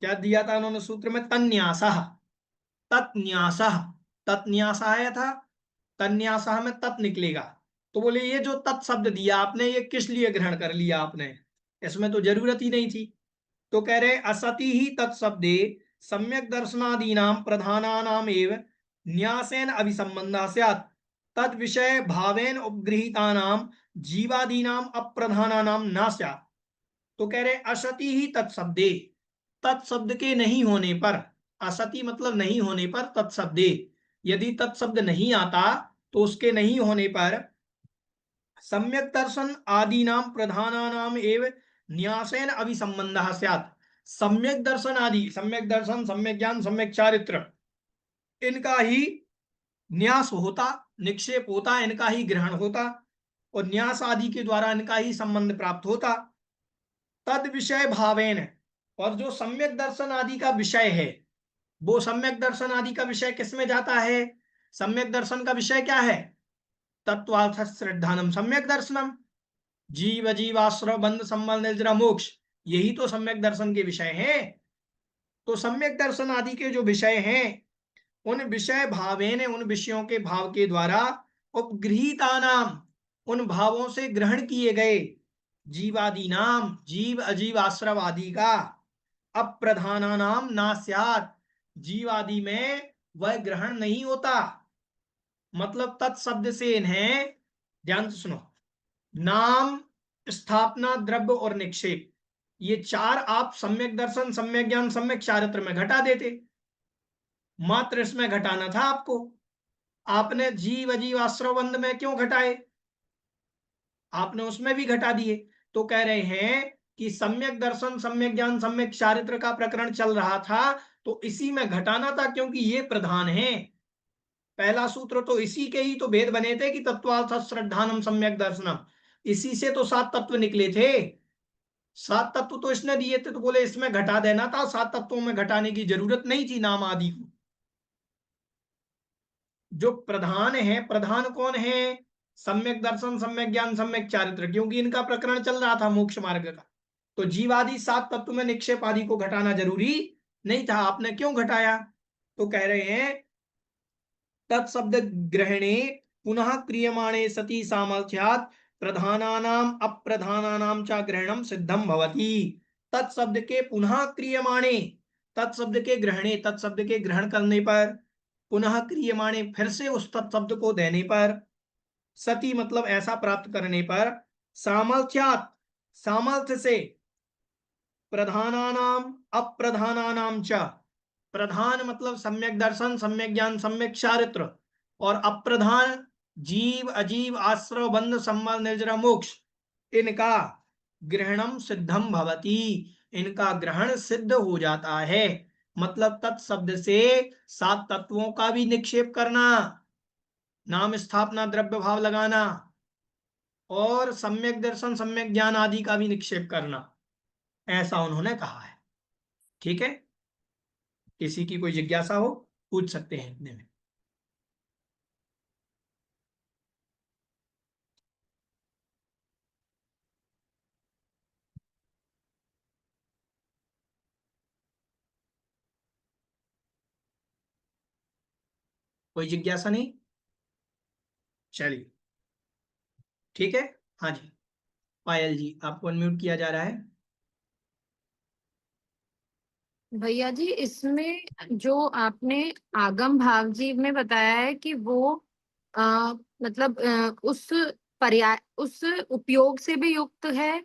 क्या दिया था उन्होंने सूत्र में? तन्यासः, तत्न्यासः, तत्न्यासः आया था, तन्यासः में तत् निकलेगा। तो बोले ये जो तत्शब्द दिया आपने, ये किस लिए ग्रहण कर लिया आपने, इसमें तो जरूरत ही नहीं थी। तो कह रहे असति ही तत्शब्दे सम्यक दर्शनादीनाम प्रधानानाम एव न्यासेन अभिसंबंधः स्यात्, तद विषय भावेन उपगृहीतानाम जीवादीनाम अप्रधानानाम न स्यात्। तो कह रहे असति ही तत्शब्दे, तत्शब्द के नहीं होने पर, असति मतलब नहीं होने पर, तत्शब्दे यदि तत्शब्द नहीं आता तो उसके नहीं होने पर सम्यक दर्शन आदि नाम प्रधानानाम एव न्यासेन अभिसंबंधः स्यात्, सम्यक दर्शन आदि, सम्यक दर्शन, सम्यक ज्ञान, सम्यक चारित्र, इनका ही न्यास होता, निक्षेप होता, इनका ही ग्रहण होता, और न्यास आदि के द्वारा इनका ही संबंध प्राप्त होता। तद विषय भावेन, और जो सम्यक दर्शन आदि का विषय है, वो सम्यक दर्शन आदि का विषय किसमें जाता है? सम्यक दर्शन का विषय क्या है? तत्वार्थ श्रद्धानम सम्यक दर्शनम, जीव जीवाश्रय बंध संबंध निर्जरा मोक्ष, यही तो सम्यक दर्शन के विषय हैं। तो सम्यक दर्शन आदि के जो विषय हैं, उन विषय भावेन, उन विषयों के भाव के द्वारा, उपगृहीतानाम, उन भावों से ग्रहण किए गए, जीवादि नाम, जीव अजीव आश्रव आदि का, अप्रधानानाम ना स्यात्, जीव आदि में वह ग्रहण नहीं होता। मतलब तत्शब्द से इन्हें, ध्यान से सुनो, नाम, स्थापना, द्रव्य और निक्षेप, ये चार आप सम्यक दर्शन, सम्यक ज्ञान, सम्यक चारित्र में घटा देते, मात्र इसमें घटाना था आपको। आपने जीव अजीव आश्रव बंध में क्यों घटाए? आपने उसमें भी घटा दिए। तो कह रहे हैं कि सम्यक दर्शन, सम्यक ज्ञान, सम्यक चारित्र का प्रकरण चल रहा था, तो इसी में घटाना था, क्योंकि ये प्रधान है। पहला सूत्र तो इसी के ही तो भेद बने थे कि तत्वार्थ श्रद्धानम सम्यक दर्शनम, इसी से तो 7 तत्व निकले थे। 7 तत्व तो इसने दिए थे, तो बोले इसमें घटा देना था, 7 तत्वों में घटाने की जरूरत नहीं थी नाम आदि को। जो प्रधान है, प्रधान कौन है? सम्यक दर्शन, सम्यक ज्ञान, सम्यक चारित्र, क्योंकि इनका प्रकरण चल रहा था मोक्ष मार्ग का। तो जीव आदि 7 तत्व में निक्षेप आदि को घटाना जरूरी नहीं था, आपने क्यों घटाया? तो कह रहे हैं तत्शब्द ग्रहणे पुनः क्रियमाणे सति सामर्थ्यात् प्रधानानाम अप्रधानानाम च ग्रहणम सिद्धम भवति। तत्शब्द के पुनः क्रियमाणे, तत्शब्द के ग्रहणे, तत्शब्द के ग्रहण करने पर, पुनः क्रियमाणे फिर से उस तत्शब्द को देने पर, सती मतलब ऐसा प्राप्त करने पर, सामर्थ्यात् सामर्थ्य से, प्रधानानाम अप्रधानानाम च, प्रधान मतलब सम्यक दर्शन, सम्यक ज्ञान, सम्यक चारित्र, और अप्रधान जीव अजीव आश्रव बंध संबंध निर्जरा मोक्ष, इनका ग्रहणम सिद्धम भवति, इनका ग्रहण सिद्ध हो जाता है। मतलब तत्शब्द से 7 तत्वों का भी निक्षेप करना, नाम स्थापना द्रव्य भाव लगाना, और सम्यक दर्शन, सम्यक ज्ञान आदि का भी निक्षेप करना, ऐसा उन्होंने कहा है। ठीक है, किसी की कोई जिज्ञासा हो पूछ सकते हैं इतने में। कोई जिज्ञासा नहीं? चलिए ठीक है। हाँ जी, पायल जी आपको अनम्यूट किया जा रहा है। भैया जी, इसमें जो आपने आगम भाव जीव में बताया है कि वो मतलब उस पर्याय, उस उपयोग से भी युक्त है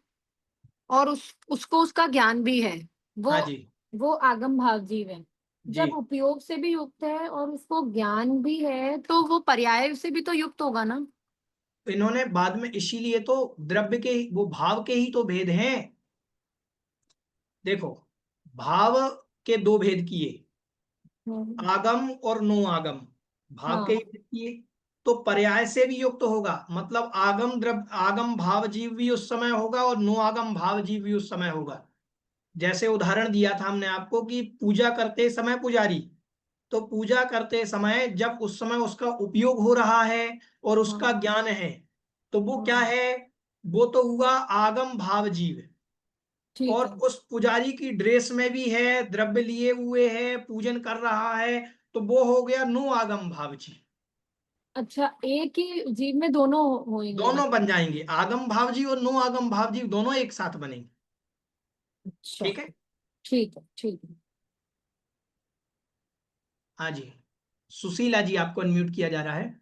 और उसको उसका ज्ञान भी है, वो हाँ जी वो आगम भाव जीव है। जी, जब उपयोग से भी युक्त है और उसको ज्ञान भी है, तो वो पर्याय से भी तो युक्त होगा ना। इन्होंने बाद में, इसीलिए तो द्रव्य के, वो भाव के ही तो भेद हैं। देखो, भाव के 2 भेद किए, आगम और नो आगम, भाव के हाँ। ही भेद किए। तो पर्याय से भी युक्त होगा, मतलब आगम द्रव्य, आगम भाव जीव भी उस समय होगा और नो आगम भाव जीव भी उस समय होगा। जैसे उदाहरण दिया था हमने आपको कि पूजा करते समय पुजारी, तो पूजा करते समय जब उस समय उसका उपयोग हो रहा है और उसका हाँ। ज्ञान है, तो वो क्या हाँ, है? वो तो हुआ आगम भाव जीव। ठीक और है। उस पुजारी की ड्रेस में भी है, द्रव्य लिए हुए है, पूजन कर रहा है, तो वो हो गया नो आगम भाव जीव। अच्छा, एक ही जीव में दोनों होंगे दोनों मतलब। बन जाएंगे, आगम भाव जीव और नो आगम भाव जीव दोनों एक साथ बनेंगे। अच्छा, ठीक है। ठीक है, ठीक है। हाँ जी, सुशीला जी आपको अनम्यूट किया जा रहा है।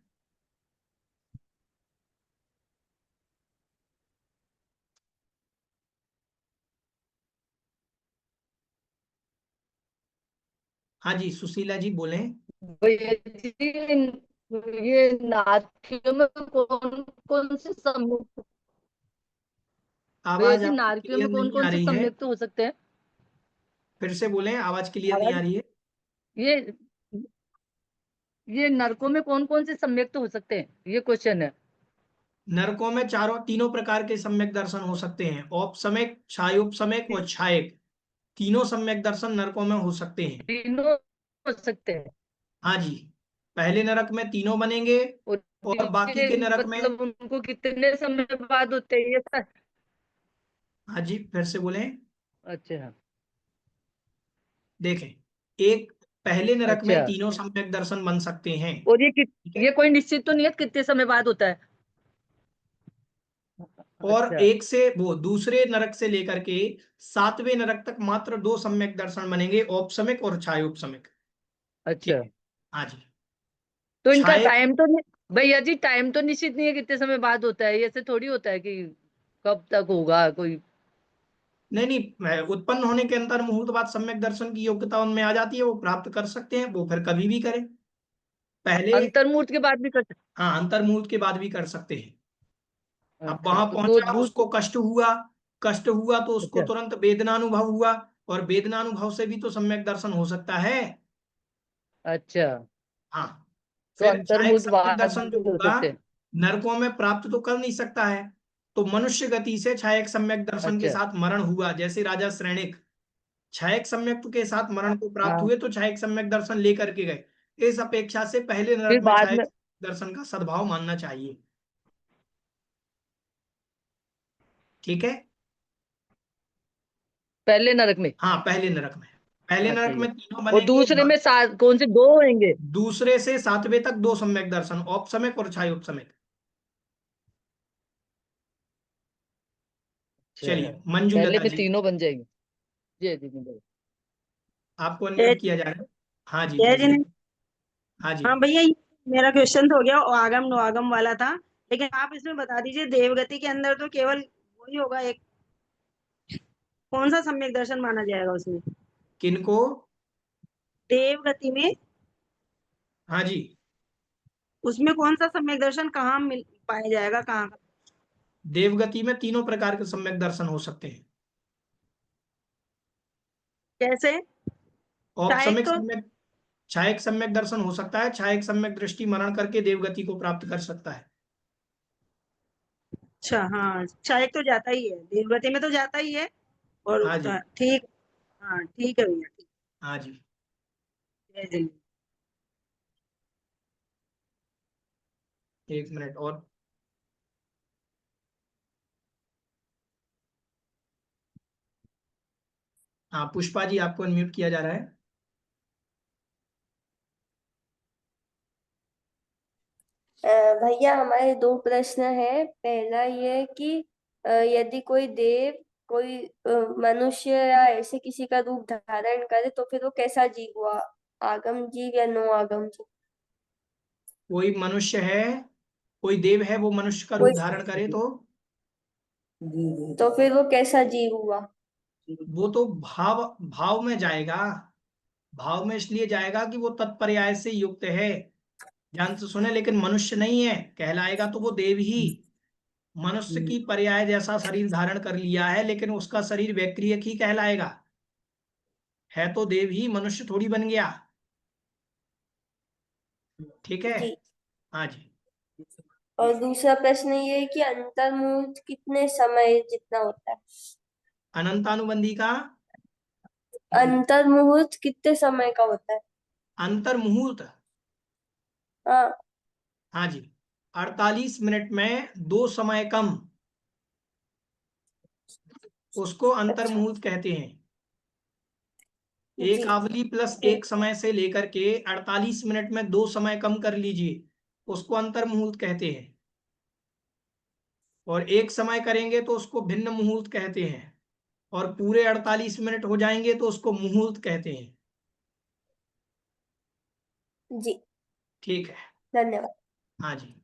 हाँ जी, सुशीला जी बोलें। भैया जी, ये नारियों में कौन कौन से सम्यक, भैया आवाज जी आपकी नारियों क्लियर में कौन नहीं कौन आ से रही है, सम्यक तो हो सकते हैं? फिर से बोलें, आवाज क्लियर नहीं आवाज, आ रही है। ये ये नरकों में कौन कौन से सम्यक तो हो सकते हैं, ये क्वेश्चन है। नरकों में तीनों प्रकार के सम्यक दर्शन हो सकते हैं, औपसमयिक, छायोपसमयिक और छायक, तीनों सम्यक दर्शन नरकों में हो सकते हैं। तीनों हो सकते हैं। हाँ जी, पहले नरक में तीनों बनेंगे, और और बाकी ये के नरक में, मतलब उनको कितने समय बाद होते हैं ये सर? हाँ जी फिर से बोलें। अच्छा। देखें, एक पहले नरक में अच्छा, तीनों सम्यक दर्शन बन सकते हैं। और ठीक है, ये कोई निश्चित तो नहीं है कितने समय बाद होता है? और अच्छा एक से वो दूसरे नरक से लेकर के 7वें नरक तक मात्र 2 सम्यक दर्शन बनेंगे, औपसमिक और छायोपसमिक। अच्छा। ठीक है। हाँ जी। तो इनका छाये टाइम तो नहीं भैया जी, टाइम तो निश्चित नहीं है कितने समय बाद होता है, ऐसे थोड़ी होता है कि कब तक होगा कोई। नहीं नहीं, उत्पन्न होने के अंतर मुहूर्त बाद सम्यक दर्शन की योग्यता उनमें आ जाती है, वो प्राप्त कर सकते हैं, वो फिर कभी भी करें। पहले अंतर्मुहूर्त के बाद भी कर सकते। हाँ, अंतर मुहूर्त के बाद भी कर सकते हैं। अब अच्छा वहां तो पहुंचा, उसको कष्ट हुआ, कष्ट हुआ तो उसको अच्छा तुरंत वेदनानुभव हुआ, और वेदनानुभव से भी तो सम्यक दर्शन हो सकता है। अच्छा। हाँ। तो फिर छायक अंतर्मुहूर्त सम्यक बाद दर्शन जो भी हो होगा, सकते हैं। नरकों में प्राप्त तो कर नहीं सकता है, तो मनुष्य गति से छायक सम्यक दर्शन के अच्छा साथ मरण हुआ, जैसे राजा श्रेणिक छायक सम्यक के साथ मरण को प्राप्त हाँ। हुए तो छायक सम्यक दर्शन लेकर के गए। इस अपेक्षा से पहले फिर नरक में बाद छायक में दर्शन का सद्भाव मानना चाहिए। ठीक है। पहले नरक में। हाँ, पहले नरक में, पहले अच्छा नरक ये। में तीनों और बनेंगे। दूसरे में कौन से दो होंगे? दूसरे से 7वें तक 2 सम्यक दर्शन, औपसमिक और छायोपसमिक। अच्छा। चलिए, मंजुलता पहले में जी, तीनों बन जाएंगे। जी जी जी। आपको जय अनम्यूट किया जा रहा है। हाँ जी, जय जय जी। जी। हाँ जी। हाँ भैया, ये मेरा क्वेश्चन तो हो गया आगम नो आगम वाला था, लेकिन आप इसमें बता दीजिए देवगति के अंदर तो केवल वही होगा एक, कौन सा सम्यक दर्शन माना जाएगा उसमें? किनको? देवगति में, हाँ जी। उसमें कौन सा सम्यक दर्शन कहाँ मिल पाया जाएगा, कहाँ? देवगति में तीनों प्रकार के सम्यक दर्शन हो सकते हैं। कैसे? शायद औपसमिक तो, सम्यक छायक सम्यक दर्शन हो सकता है, छायक सम्यक दृष्टि मरण करके देवगति को प्राप्त कर सकता है। अच्छा हाँ, शायद तो जाता ही है, देवगति में तो जाता ही है। और हाँ जी। ठीक, हाँ ठीक है भैया, ठीक। हाँ जी। जय जी। एक मिनट और। हाँ, पुष्पा जी, आपको अनम्यूट किया जा रहा है। भैया हमारे दो प्रश्न है। पहला ये कि यदि कोई देव कोई मनुष्य या ऐसे किसी का रूप धारण करे तो फिर वो कैसा जीव हुआ, आगम जीव या नो आगम जीव? कोई मनुष्य है, कोई देव है, वो मनुष्य का रूप कोई धारण करे तो फिर वो कैसा जीव हुआ? वो तो भाव भाव में जाएगा। भाव में इसलिए जाएगा कि वो तत्पर्याय से युक्त है। ध्यान से सुने, लेकिन मनुष्य नहीं है, कहलाएगा तो वो देव ही। मनुष्य की पर्याय जैसा शरीर धारण कर लिया है, लेकिन उसका शरीर वैक्रियक ही कहलाएगा। है तो देव ही, मनुष्य थोड़ी बन गया। ठीक है। जी। हाँ जी। और दूसरा प्रश्न ये है कि अंतर्मुहूर्त कितने समय जितना होता है? अनंतानुबंधी का अंतर्मुहूर्त कितने समय का होता है? अंतर मुहूर्त, हाँ। हाँ जी, 48 मिनट में 2 समय कम, उसको अंतर अच्छा। मुहूर्त कहते हैं। एक जी। आवली प्लस ठीक एक है। समय से लेकर के 48 मिनट में 2 समय कम कर लीजिए, उसको अंतर मुहूर्त कहते हैं। और एक समय करेंगे तो उसको भिन्न मुहूर्त कहते हैं, और पूरे 48 मिनट हो जाएंगे तो उसको मुहूर्त कहते हैं। जी। ठीक है। धन्यवाद। हाँ जी।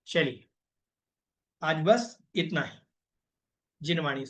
चलिए, आज बस इतना ही। जिनवाणी।